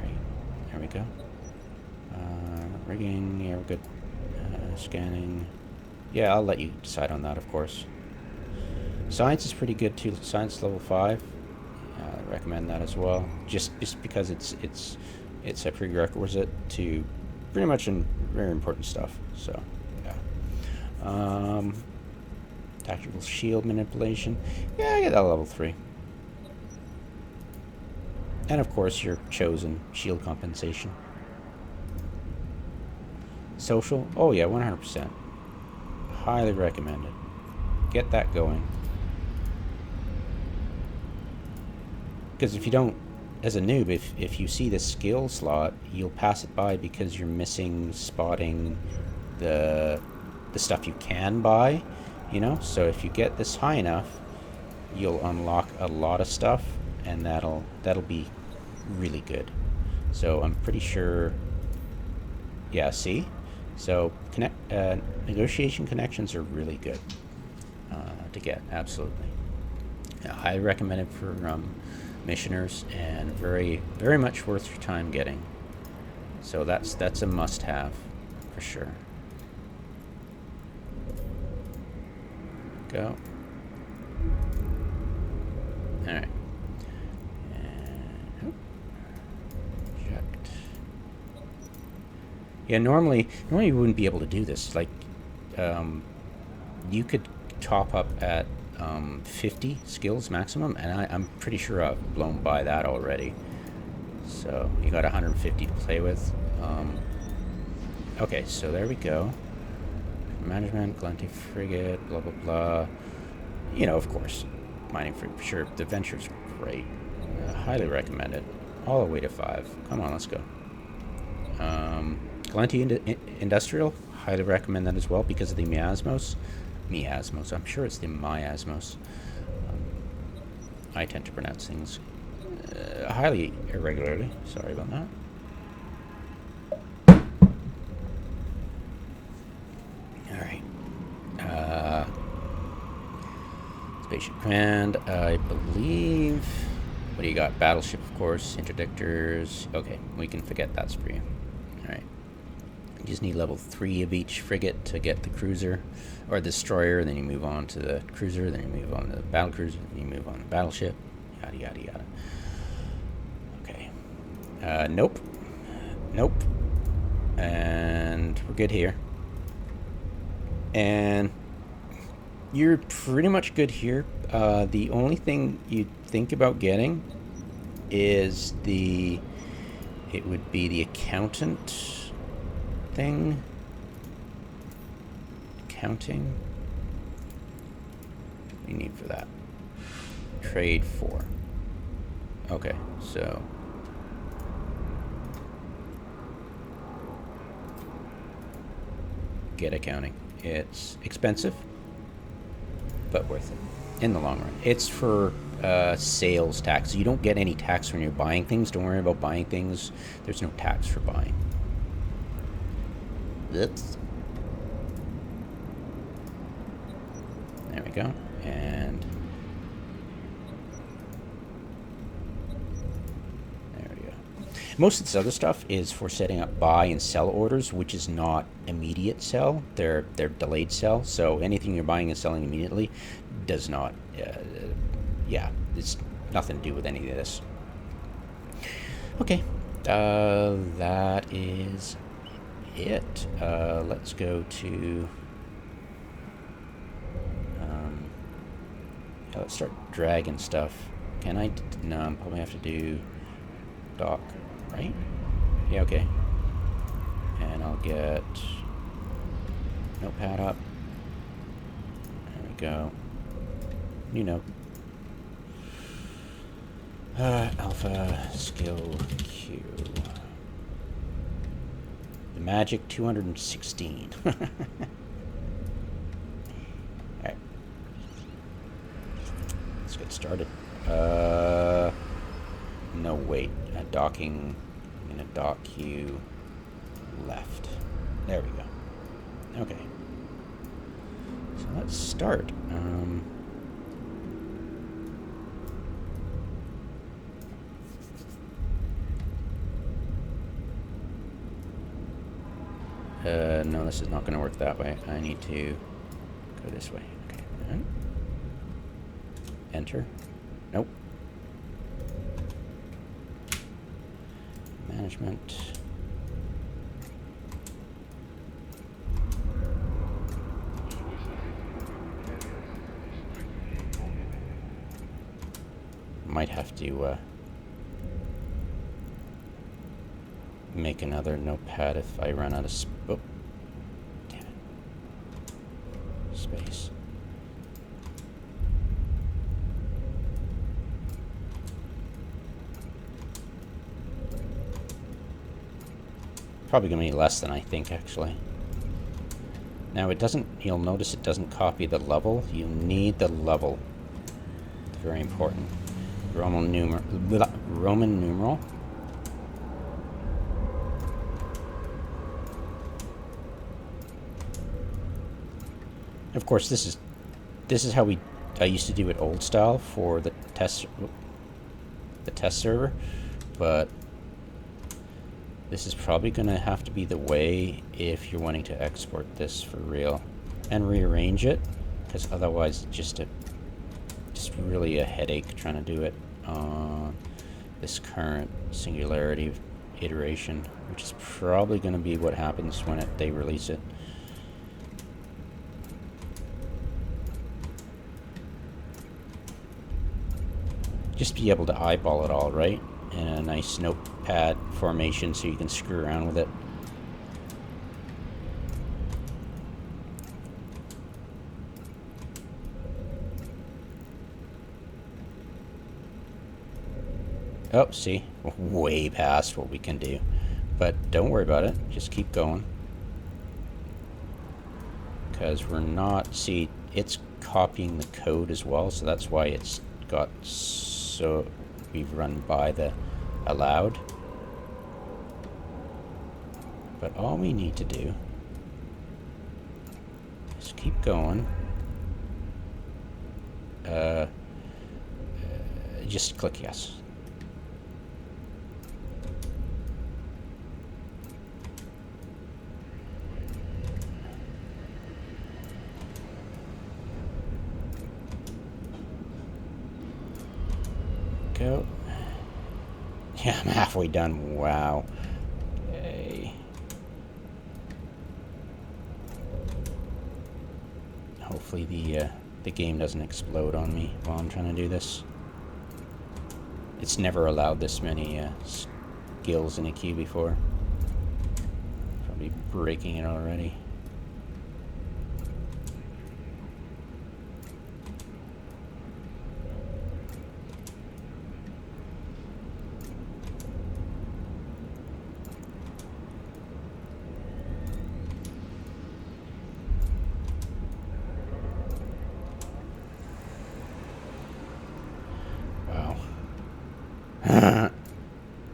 Right. There we go. Rigging. Yeah, we're good. Scanning. Yeah, I'll let you decide on that, of course. Science is pretty good too. Science level 5. I recommend that as well. Just because it's a prerequisite to pretty much very important stuff. So yeah. Tactical shield manipulation. Yeah, I get that level 3. And of course your chosen shield compensation. Social. Oh yeah, 100%. Highly recommend it. Get that going. Because if you don't, as a noob, if you see the skill slot, you'll pass it by because you're missing spotting the stuff you can buy, you know? So if you get this high enough, you'll unlock a lot of stuff, and that'll be really good. So I'm pretty sure, yeah, see? So negotiation connections are really good to get, absolutely. I recommend it for missioners, and very, very much worth your time getting. So that's a must-have for sure. Go. All right. And checked. Yeah, normally you wouldn't be able to do this. Like, you could top up at 50 skills maximum, and I'm pretty sure I've blown by that already. So you got 150 to play with. Okay, so there we go. Management, Glenty frigate, blah blah blah. You know, of course, mining for sure. The Venture's great. Highly recommend it. All the way to 5. Come on, let's go. Glenty Industrial, highly recommend that as well because of the miasmos. I'm sure it's the miasmos. I tend to pronounce things highly irregularly. Sorry about that. Alright. Spaceship Command, I believe. What do you got? Battleship, of course. Interdictors. Okay, we can forget that's for you. Alright. You just need level 3 of each frigate to get the cruiser or destroyer, then you move on to the cruiser, then you move on to the battle cruiser, then you move on to the battleship, yada yada yada. Okay. Nope. And we're good here. And you're pretty much good here. The only thing you think about getting is it would be the accountant thing. Accounting. What do you need for that? Trade 4. Okay, so get accounting. It's expensive, but worth it in the long run. It's for sales tax. You don't get any tax when you're buying things. Don't worry about buying things. There's no tax for buying. Oops. There we go. And there we go. Most of this other stuff is for setting up buy and sell orders, which is not immediate sell. They're delayed sell. So anything you're buying and selling immediately does not. Yeah, it's nothing to do with any of this. Okay, that is it. Let's go to. Let's start dragging stuff. Can I? No, I'll probably have to do dock, right? Yeah, okay. And I'll get notepad up. There we go. New note. Alpha skill Q. The magic 216. Alright. Let's get started. No, wait. Docking. I'm gonna dock you left. There we go. Okay. So let's start. No, this is not going to work that way. I need to go this way. Okay. Right. Enter. Nope. Management. Might have to make another notepad if I run out of oh, damn it. Space. Probably gonna be less than I think, actually. Now it doesn't, you'll notice it doesn't copy the level. You need the level. It's very important. Roman numeral. Of course, this is how I used to do it old style for the test server, but this is probably going to have to be the way if you're wanting to export this for real and rearrange it, because otherwise just really a headache trying to do it on this current Singularity iteration, which is probably going to be what happens when they release it. Just be able to eyeball it all, right? In a nice notepad formation so you can screw around with it. Oh, see? Way past what we can do. But don't worry about it. Just keep going. Because we're not... See, it's copying the code as well, so that's why it's got... So we've run by the allowed. But all we need to do is keep going. Just click yes. Go. Yeah, I'm halfway done. Wow. Okay. Hopefully the game doesn't explode on me while I'm trying to do this. It's never allowed this many skills in a queue before. Probably breaking it already.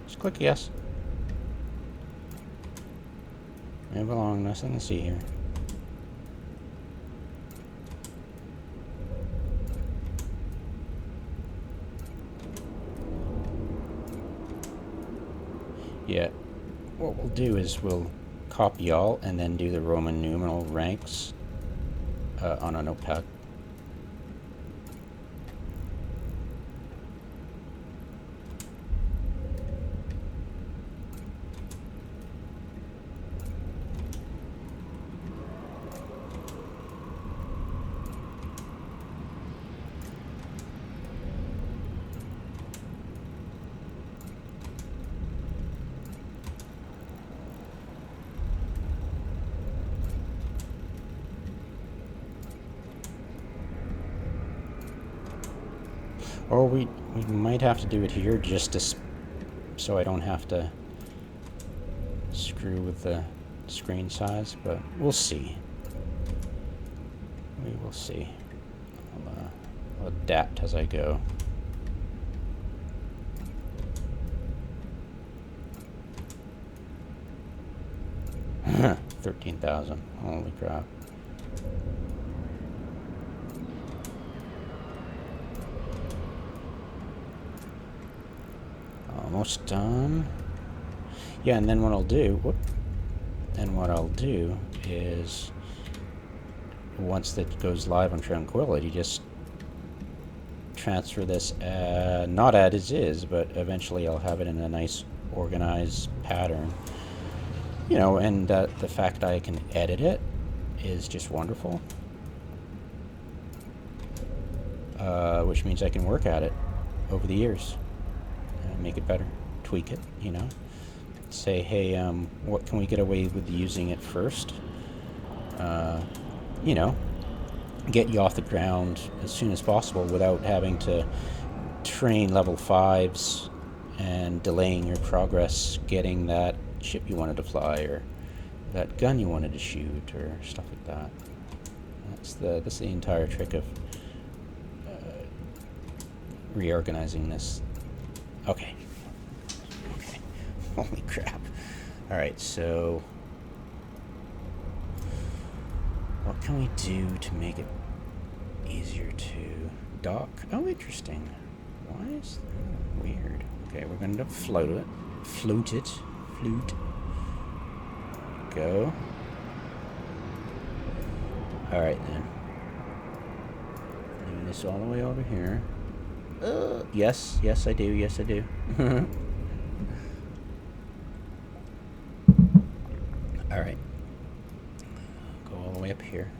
Just click yes. Move along, nothing to see here. Yeah, what we'll do is we'll copy all and then do the Roman numeral ranks on a notepad. Or we might have to do it here just to so I don't have to screw with the screen size, but we'll see. We will see. I'll adapt as I go. $13,000. Holy crap. Almost done. Yeah, and then what I'll do, is once that goes live on Tranquility, just transfer this, not as is, but eventually I'll have it in a nice organized pattern. You know, and the fact I can edit it is just wonderful. Which means I can work at it over the years. Make it better. Tweak it, you know. Say, hey, what can we get away with using it first? You know, get you off the ground as soon as possible without having to train level 5s and delaying your progress getting that ship you wanted to fly or that gun you wanted to shoot or stuff like that. That's the entire trick of reorganizing this. Okay. Holy crap. Alright, so what can we do to make it easier to dock? Oh, interesting. Why is that weird? Okay, we're going to float it. Flute. Go. Alright then. Moving this all the way over here. Yes, I do. Alright. Go all the way up here.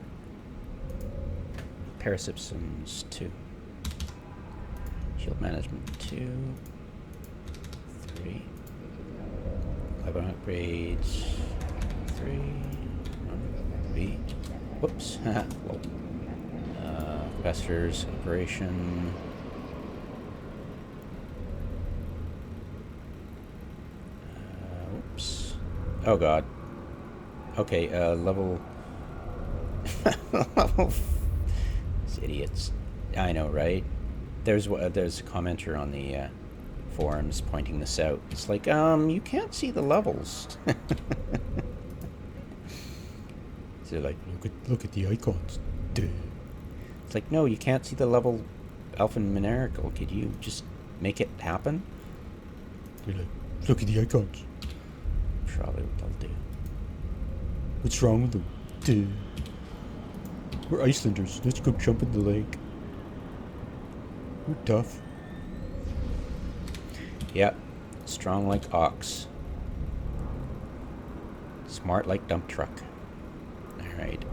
Parasystems 2. Shield management 2. 3. Weapon upgrades 3. B. Whoops. Whoa. Capacitors operation. Whoops. Oh god. Okay, level... These idiots. I know, right? There's a commenter on the forums pointing this out. It's like, you can't see the levels. So like, look at the icons. Duh. It's like, no, you can't see the level alphanumerical. Could you just make it happen? They're like, look at the icons. Probably what they'll do. What's wrong with them? Duh. We're Icelanders. Let's go jump in the lake. We're tough. Yep. Strong like ox. Smart like dump truck. Alright.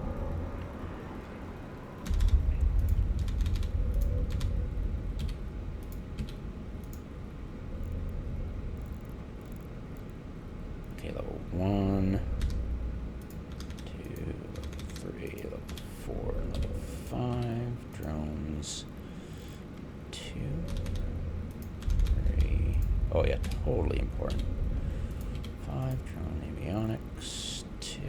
Okay, level 1, 2, level 3, level 4, level 5, drones 2, 3. Oh yeah, totally important. 5, drone avionics 2.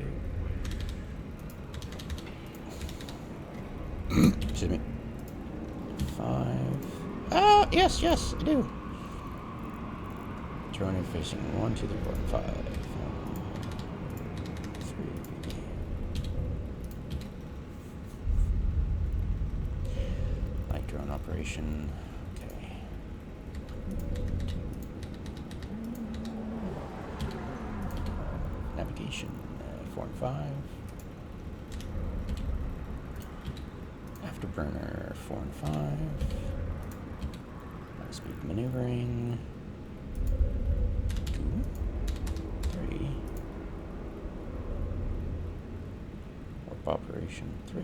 Excuse me. 5. Ah, yes, I do. Drone interfacing 1, 2, 3, 4, 5. 3. Light drone operation. Okay. 2. Navigation 4 and 5. Afterburner 4 and 5. High speed maneuvering 2, 3. Warp operation 3.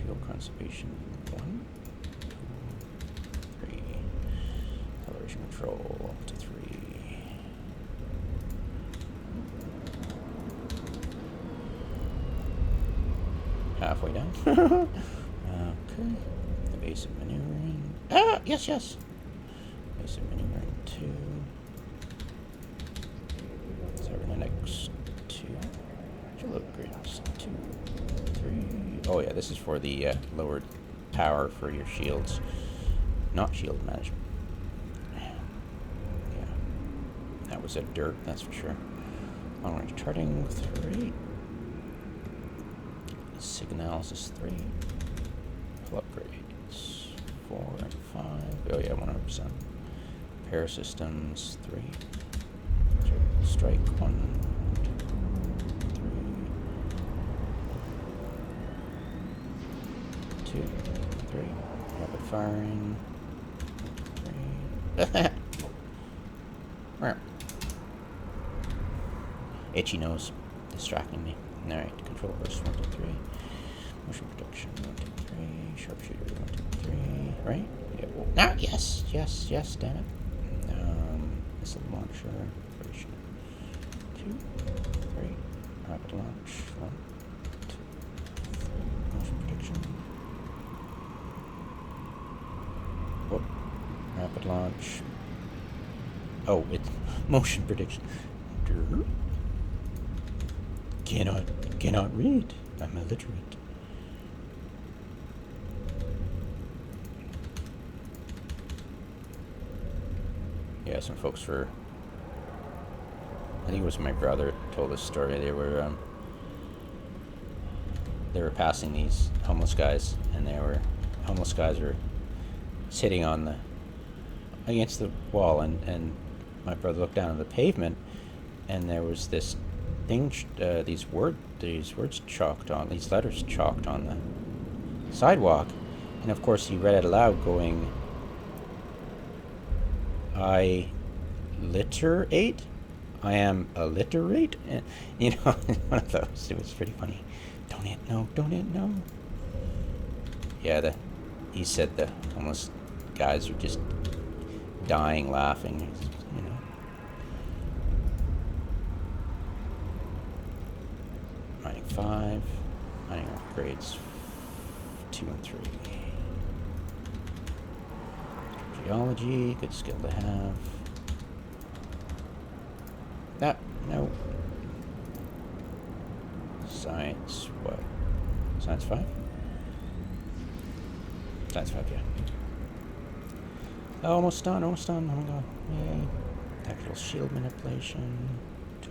Fuel conservation 1, 2, 3. Acceleration control up to 3. Halfway down. Okay. Evasive maneuvering. Ah, yes, yes. Basic mini ring 2. Cybernetics 2. Chill upgrades 2, 3. Oh yeah, this is for the lowered power for your shields, not shield management. Yeah, that was a dirt, that's for sure. Long range charting 3. Sig analysis 3. Full upgrades 4 and 5. Oh yeah, 100%. Repair systems 3. Strike 1, 2, 3. Rapid firing 3. Itchy nose distracting me. Alright, control burst 1, 2, 3. Motion protection 1, 2, 3. Sharpshooter 1, 2, 3. Right? Yeah. Well, ah, yes, yes, yes. Damn it. Missile launcher. Operation 2, 3. Rapid launch 1, 2, 3. Motion protection. Oh, rapid launch. Oh, it's motion prediction. Cannot read. I'm illiterate. Yeah, some folks were. I think it was my brother told this story. They were passing these homeless guys, and homeless guys were sitting on against the wall, and my brother looked down on the pavement, and there was this thing, these letters chalked on the sidewalk, and of course he read it aloud, going, I am illiterate, and one of those. It was pretty funny. Don't hit no. Yeah, he said the homeless guys were just dying laughing, Mining 5, mining upgrades 2 and 3. Geology, good skill to have. No. Science, what? Science 5? Science 5, yeah. Oh, almost done, oh my god. Yay. Tactical shield manipulation 2.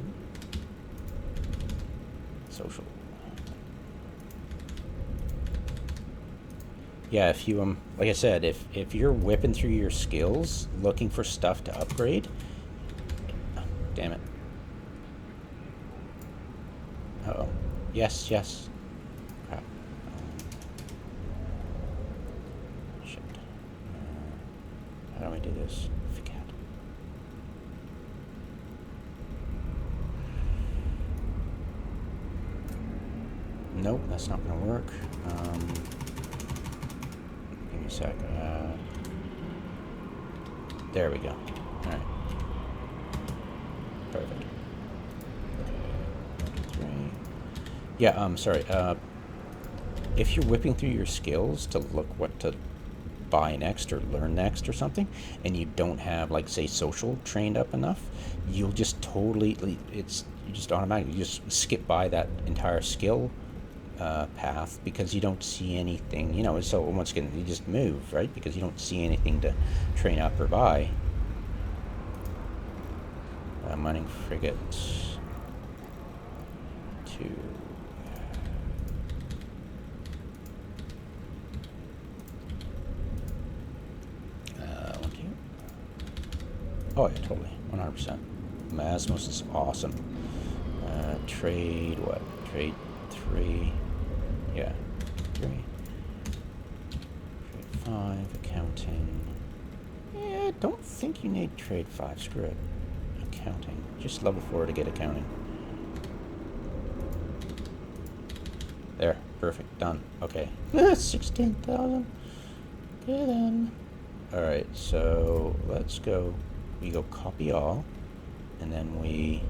Social. Yeah, if you like I said, if you're whipping through your skills looking for stuff to upgrade, damn it. Uh-oh. Yes. Crap. Shit. How do I do this? Forget. Nope, that's not gonna work. Give me a sec. There we go. Alright. Perfect. 3. Yeah, sorry. If you're whipping through your skills to look what to buy next or learn next or something, and you don't have, like, say, social trained up enough, you'll just totally, you just automatically, you just skip by that entire skill path because you don't see anything, so once again, you just move, right? Because you don't see anything to train up or buy. Mining frigate 2. 1, 2. Oh yeah, totally, 100%. Masmos is awesome. Trade, what? Trade 3. Yeah, 3. Trade 5, accounting. Yeah, I don't think you need trade 5, screw it. Accounting, just level 4 to get accounting. There, perfect, done. Okay. 16,000. Okay then. Alright, so let's go. We go copy all, and then we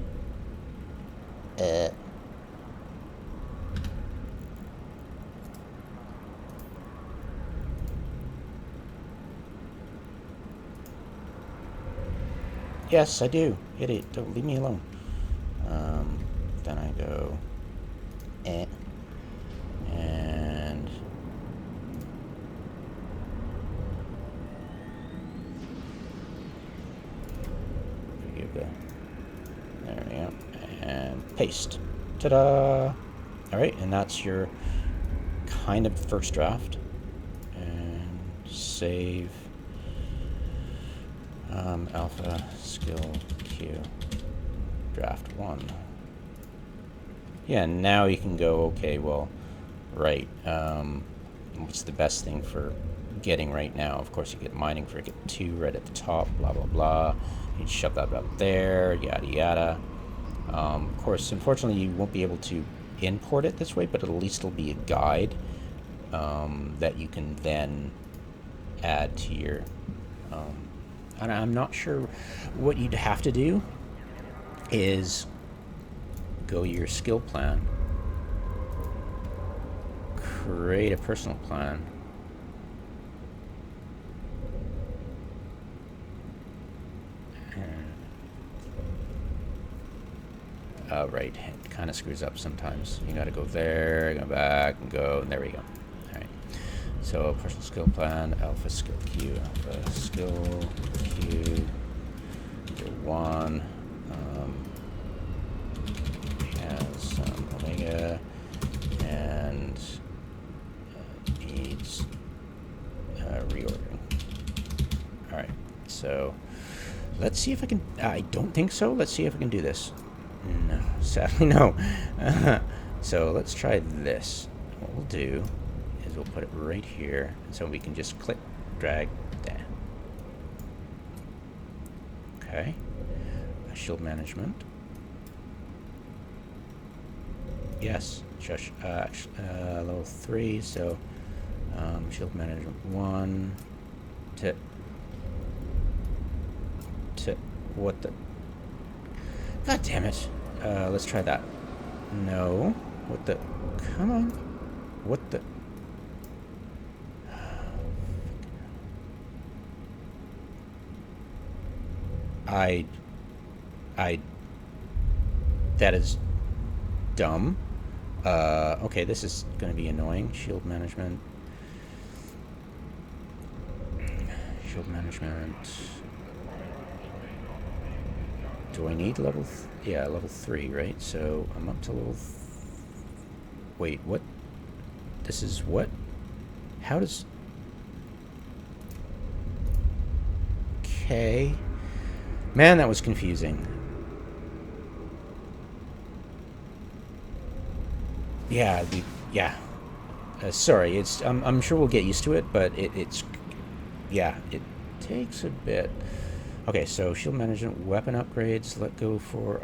Yes, I do. Idiot. Don't leave me alone. Then I go... And... Give the... There we go. And paste. Ta-da! Alright, and that's your kind of first draft. And save... alpha skill Q draft 1. Yeah, now you can go, okay, well, right, what's the best thing for getting right now? Of course, you get mining for get 2 right at the top, blah, blah, blah. You shove that up there, yada, yada. Of course, unfortunately, you won't be able to import it this way, but at least it'll be a guide that you can then add to your... and I'm not sure what you'd have to do is go to your skill plan, create a personal plan, right, it kind of screws up sometimes. You gotta go there, go back, and go, and there we go. Alright, so personal skill plan, alpha skill Q, alpha skill Q, tier 1, has omega, and needs reordering. Alright, so let's see if I can, I don't think so, let's see if I can do this. No, sadly no. So let's try this. What we'll do is we'll put it right here, so we can just click, drag, there. Okay. Shield management. Yes, shush. Level 3, so shield management 1 to what the... God damn it. Let's try that. No. What the... Come on. What the... That is dumb. Okay, this is going to be annoying. Shield management. Shield management. Do I need level... yeah, level 3, right? So I'm up to level... wait, what? This is what? How does... Okay. Man, that was confusing. Yeah, yeah. Sorry, it's... I'm sure we'll get used to it, but it's... yeah, it takes a bit. Okay, so shield management, weapon upgrades. Let's go for...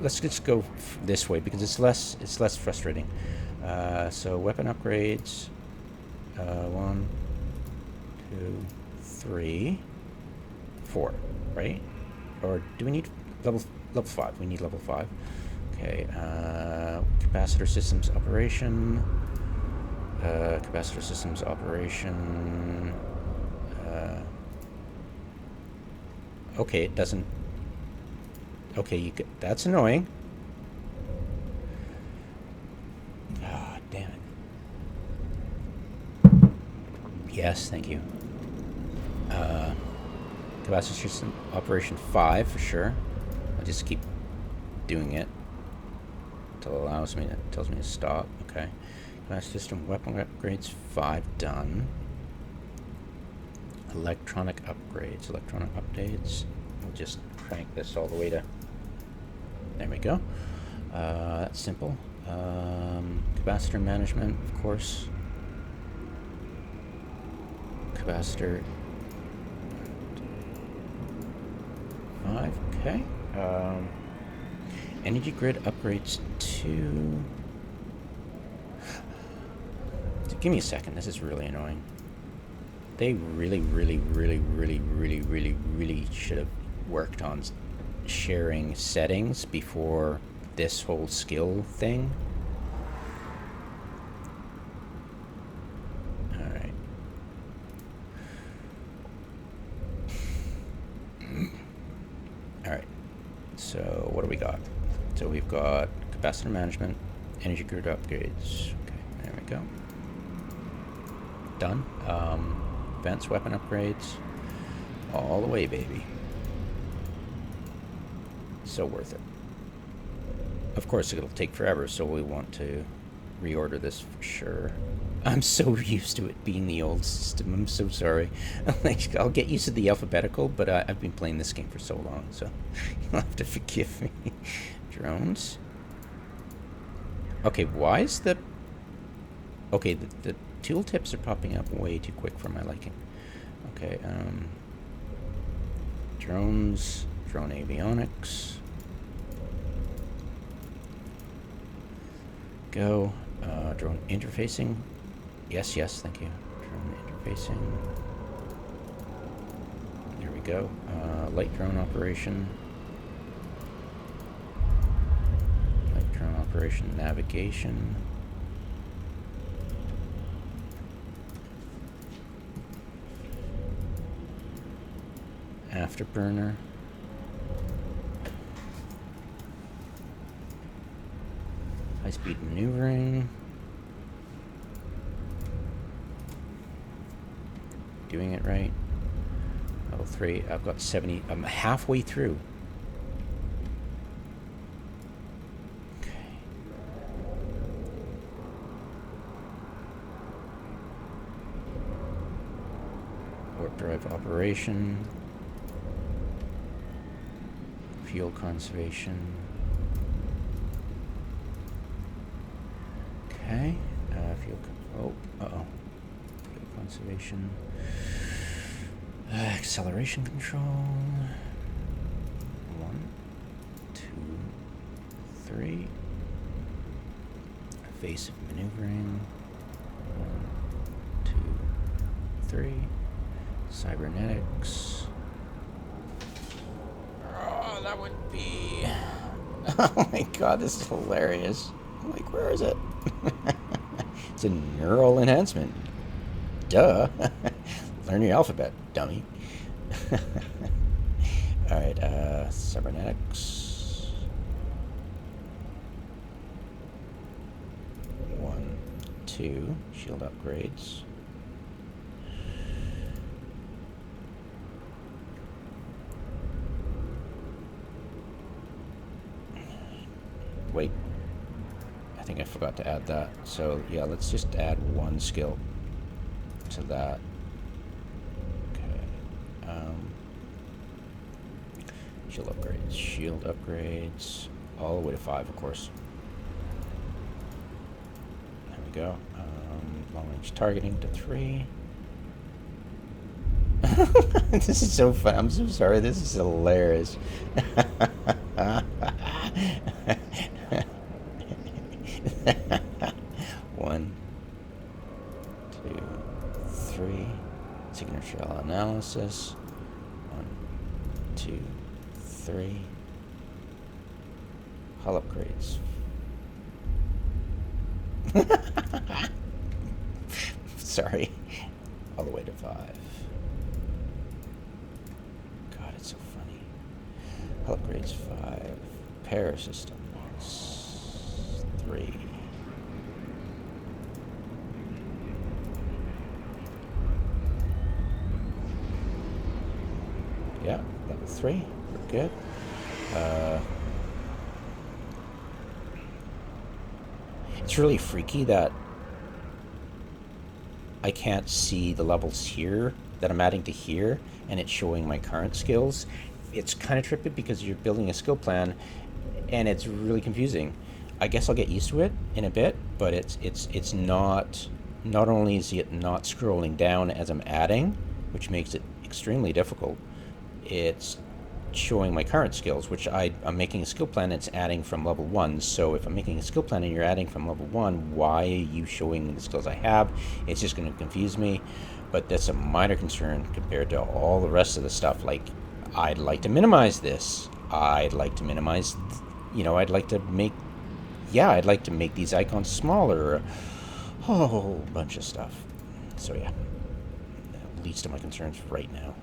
let's just go this way because it's less frustrating. So weapon upgrades. 1, 2, 3, 4, right? Or do we need level 5? We need level 5. Okay. Capacitor systems operation. Capacitor systems operation. Okay, it doesn't. Okay, that's annoying. Ah, damn it. Yes, thank you. Capacitor system operation 5 for sure. I'll just keep doing it until it tells me to stop. Okay. Capacitor system weapon upgrades 5 done. Electronic upgrades, electronic updates. We'll just crank this all the way to... there we go. That's simple. Capacitor management, of course. Capacitor 5, okay. Energy grid upgrades 2. Give me a second, this is really annoying. They really should have worked on sharing settings before this whole skill thing. Alright. got? So we've got capacitor management, energy grid upgrades. Okay, there we go. Done. Advanced weapon upgrades. All the way, baby. So worth it. Of course, it'll take forever, so we want to reorder this for sure. I'm so used to it being the old system. I'm so sorry. I'll get used to the alphabetical, but I've been playing this game for so long, so you'll have to forgive me. Drones. Okay, why is the... Okay, the tooltips are popping up way too quick for my liking. Okay, drones, drone avionics. Go. Drone interfacing. Yes, thank you. Drone interfacing. There we go. Light drone operation. Light drone operation navigation. Afterburner. High-speed maneuvering. Doing it right. Level 3. I've got 70. I'm halfway through. Okay. Warp drive operation. Fuel conservation. Okay. Fuel conservation. Acceleration control. 1, 2, 3. Evasive maneuvering. 1, 2, 3. Cybernetics. Oh, that would be... Oh my god, this is hilarious. I'm like, where is it? It's a neural enhancement. Duh. Learn your alphabet, dummy. Alright, cybernetics. 1, 2. Shield upgrades. Wait. I think I forgot to add that. So, yeah, let's just add 1 skill to that. Shield upgrades, all the way to 5, of course. There we go. Long range targeting to 3. This is so fun. I'm so sorry. This is hilarious. 1, 2, 3. Signature analysis. 1, 2, 3. Hull upgrades. Sorry. All the way to 5. God, it's so funny. Hull upgrades 5. Repair systems 3. Yeah, level 3. We're good. It's really freaky that I can't see the levels here that I'm adding to here, and it's showing my current skills. It's kind of trippy because you're building a skill plan, and it's really confusing. I guess I'll get used to it in a bit, but it's not only is it not scrolling down as I'm adding, which makes it extremely difficult. It's showing my current skills, which I'm making a skill plan, it's adding from level 1. So if I'm making a skill plan and you're adding from level 1, why are you showing the skills I have? It's just going to confuse me, but that's a minor concern compared to all the rest of the stuff. Like, I'd like to minimize this. I'd like to minimize, I'd like to make these icons smaller. A whole bunch of stuff. So yeah, that leads to my concerns right now.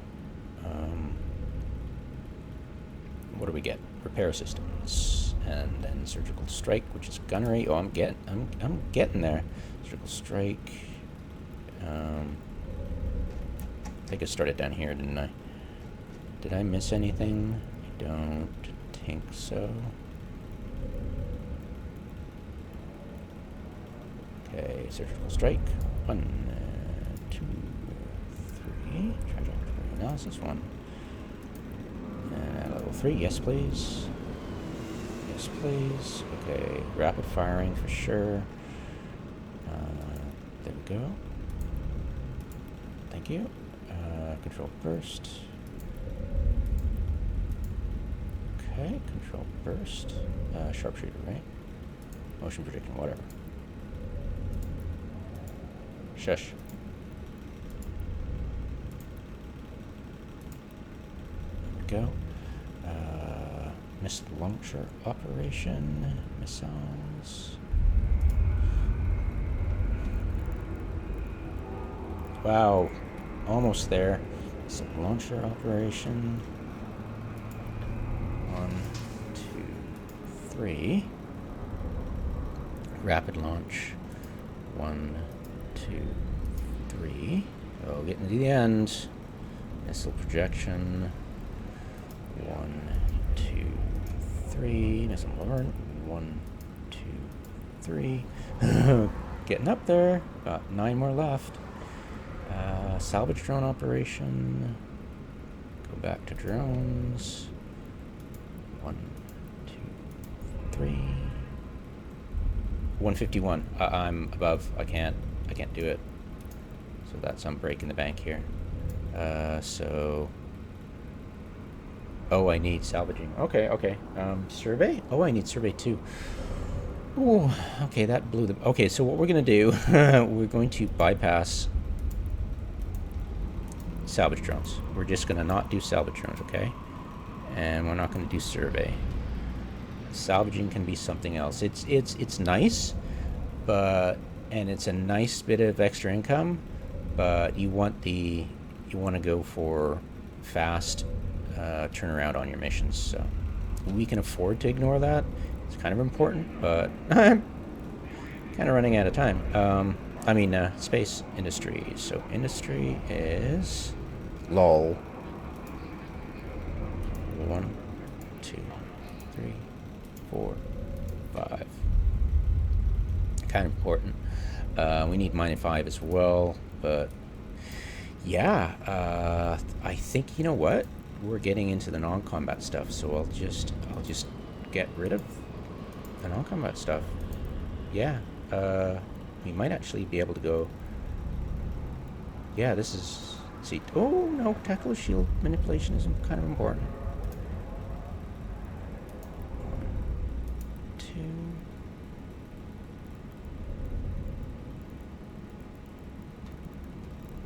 What do we get? repair systems, and then surgical strike, which is gunnery. Oh, I'm getting there. Surgical strike. I think I started down here, didn't I? Did I miss anything? I don't think so. Okay, surgical strike. 1, 2, 3. Trajectory analysis 1. Level 3, yes please. Yes please. Okay, rapid firing for sure. There we go. Thank you. Control burst. Okay, control burst. Sharpshooter, right? Motion prediction, whatever. Shush. There we go. Missile launcher operation. Missiles. Wow. Almost there. Missile launcher operation. 1, 2, 3. Rapid launch. 1, 2, 3. Oh, getting to the end. Missile projection. 1, 2, 3. Missile burn. 1, 2, 3. Getting up there. Got 9 more left. Salvage drone operation. Go back to drones. 1, 2, 3. 151. I'm above. I can't do it. So that's I'm breaking the bank here. So. Oh, I need salvaging. Okay. Survey. Oh, I need survey too. Ooh. Okay, that blew the. Okay, so what we're gonna do? We're going to bypass salvage drones. We're just gonna not do salvage drones, okay? And we're not gonna do survey. Salvaging can be something else. It's nice, and it's a nice bit of extra income, but you want to go for fast turnaround on your missions. So we can afford to ignore that. It's kind of important, but I'm kind of running out of time. Space industry. So industry is LOL. 1, 2, 3, 4, 5. Kind of important. We need mine 5 as well, but yeah, I think, you know what, we're getting into the non-combat stuff, so I'll just get rid of the non-combat stuff. Yeah, we might actually be able to go. Yeah, this is. See, oh no, tactical shield manipulation is kind of important. 1, 2.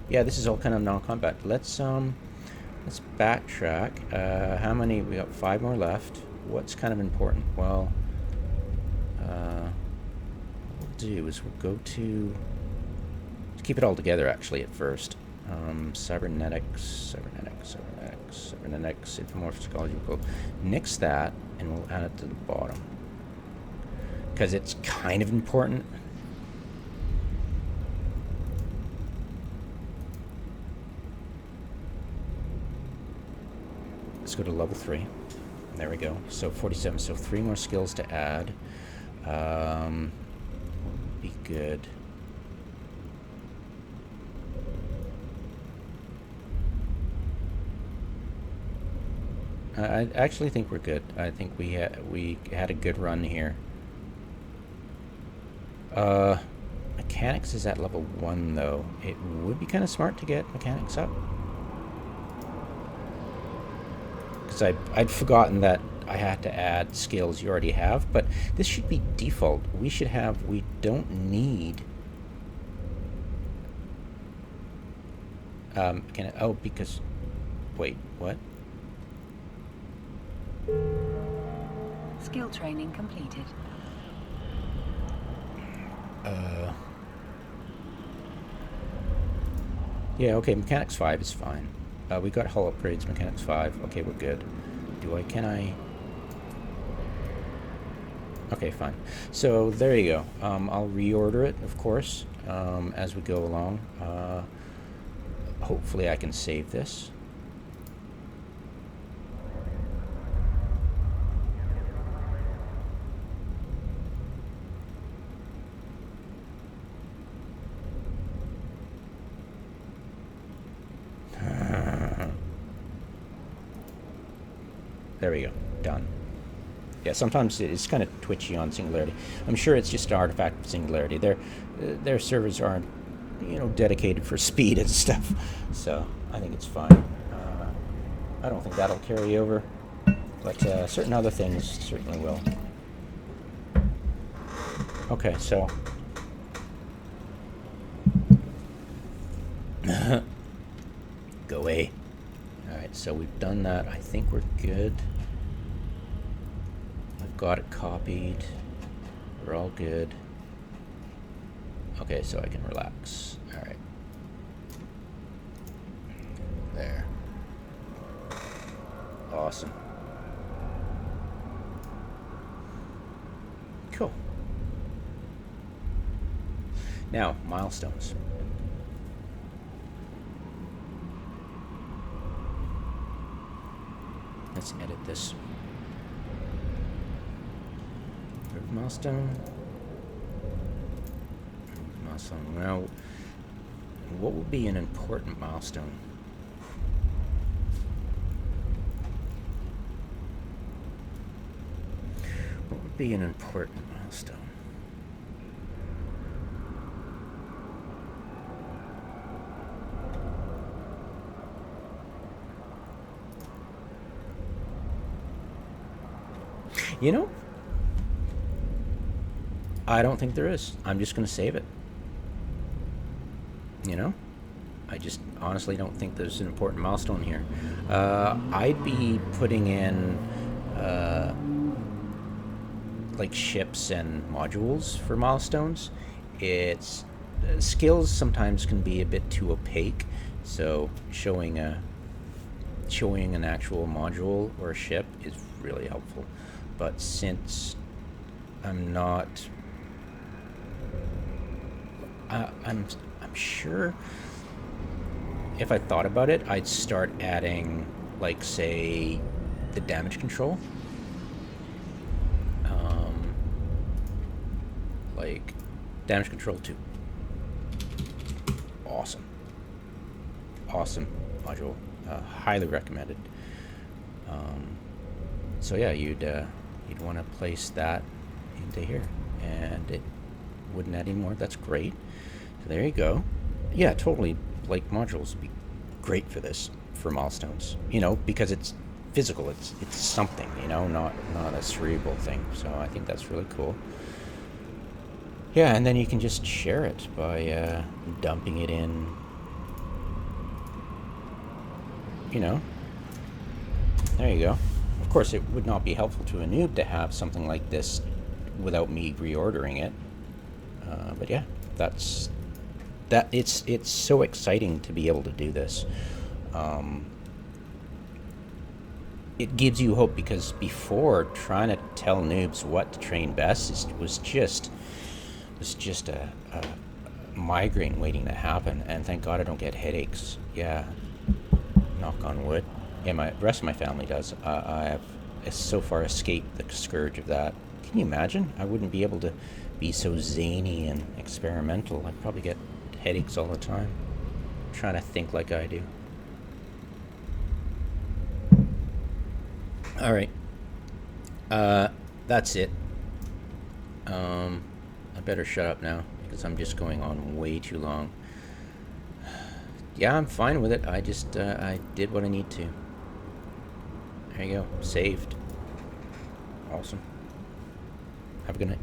Yeah, this is all kind of non-combat. Let's backtrack. How many? We got 5 more left. What's kind of important? Well, what we'll do is we'll go to. Let's keep it all together actually at first. Cybernetics, infomorph psychology. We'll nix that and we'll add it to the bottom because it's kind of important. Let's go to level 3. There we go. So 47. So 3 more skills to add. Be good. I actually think we're good. I think we had a good run here. Mechanics is at level 1 though. It would be kind of smart to get mechanics up. Because I'd forgotten that I had to add skills you already have, but this should be default. We don't need because wait, what? Skill training completed. Yeah, okay, mechanics 5 is fine. We got hull upgrades, mechanics 5. Okay, we're good. Can I Okay, fine. So there you go. I'll reorder it, of course, as we go along. Hopefully I can save this. There we go. Done. Yeah, sometimes it's kind of twitchy on Singularity. I'm sure it's just an artifact of Singularity. Their servers aren't, dedicated for speed and stuff. So I think it's fine. I don't think that'll carry over, but certain other things certainly will. Okay, so go away. All right, so we've done that. I think we're good. I've got it copied. We're all good. Okay, so I can relax. All right. There. Awesome. Cool. Now, milestones. Let's edit this. Third milestone. Milestone. Now, what would be an important milestone? What would be an important milestone? I don't think there is. I'm just going to save it. I just honestly don't think there's an important milestone here. I'd be putting in like ships and modules for milestones. It's skills sometimes can be a bit too opaque, so showing an actual module or a ship is really helpful. But since I'm not, I'm sure if I thought about it, I'd start adding, like, say, the damage control. Like, damage control 2. Awesome. Awesome module. Highly recommended. So yeah, you'd want to place that into here, and it wouldn't add any more. That's great. So there you go. Yeah, totally. Like, modules would be great for this, for milestones. Because it's physical. It's something. Not a cerebral thing. So I think that's really cool. Yeah, and then you can just share it by dumping it in. There you go. Of course, it would not be helpful to a noob to have something like this without me reordering it. But yeah, it's so exciting to be able to do this. It gives you hope, because before, trying to tell noobs what to train best was just a migraine waiting to happen. And thank God I don't get headaches. Yeah, knock on wood. Yeah, the rest of my family does. I have so far escaped the scourge of that. Can you imagine? I wouldn't be able to be so zany and experimental. I'd probably get headaches all the time, trying to think like I do. All right. That's it. I better shut up now, because I'm just going on way too long. Yeah, I'm fine with it. I just, I did what I need to. There you go. Saved. Awesome. Have a good night.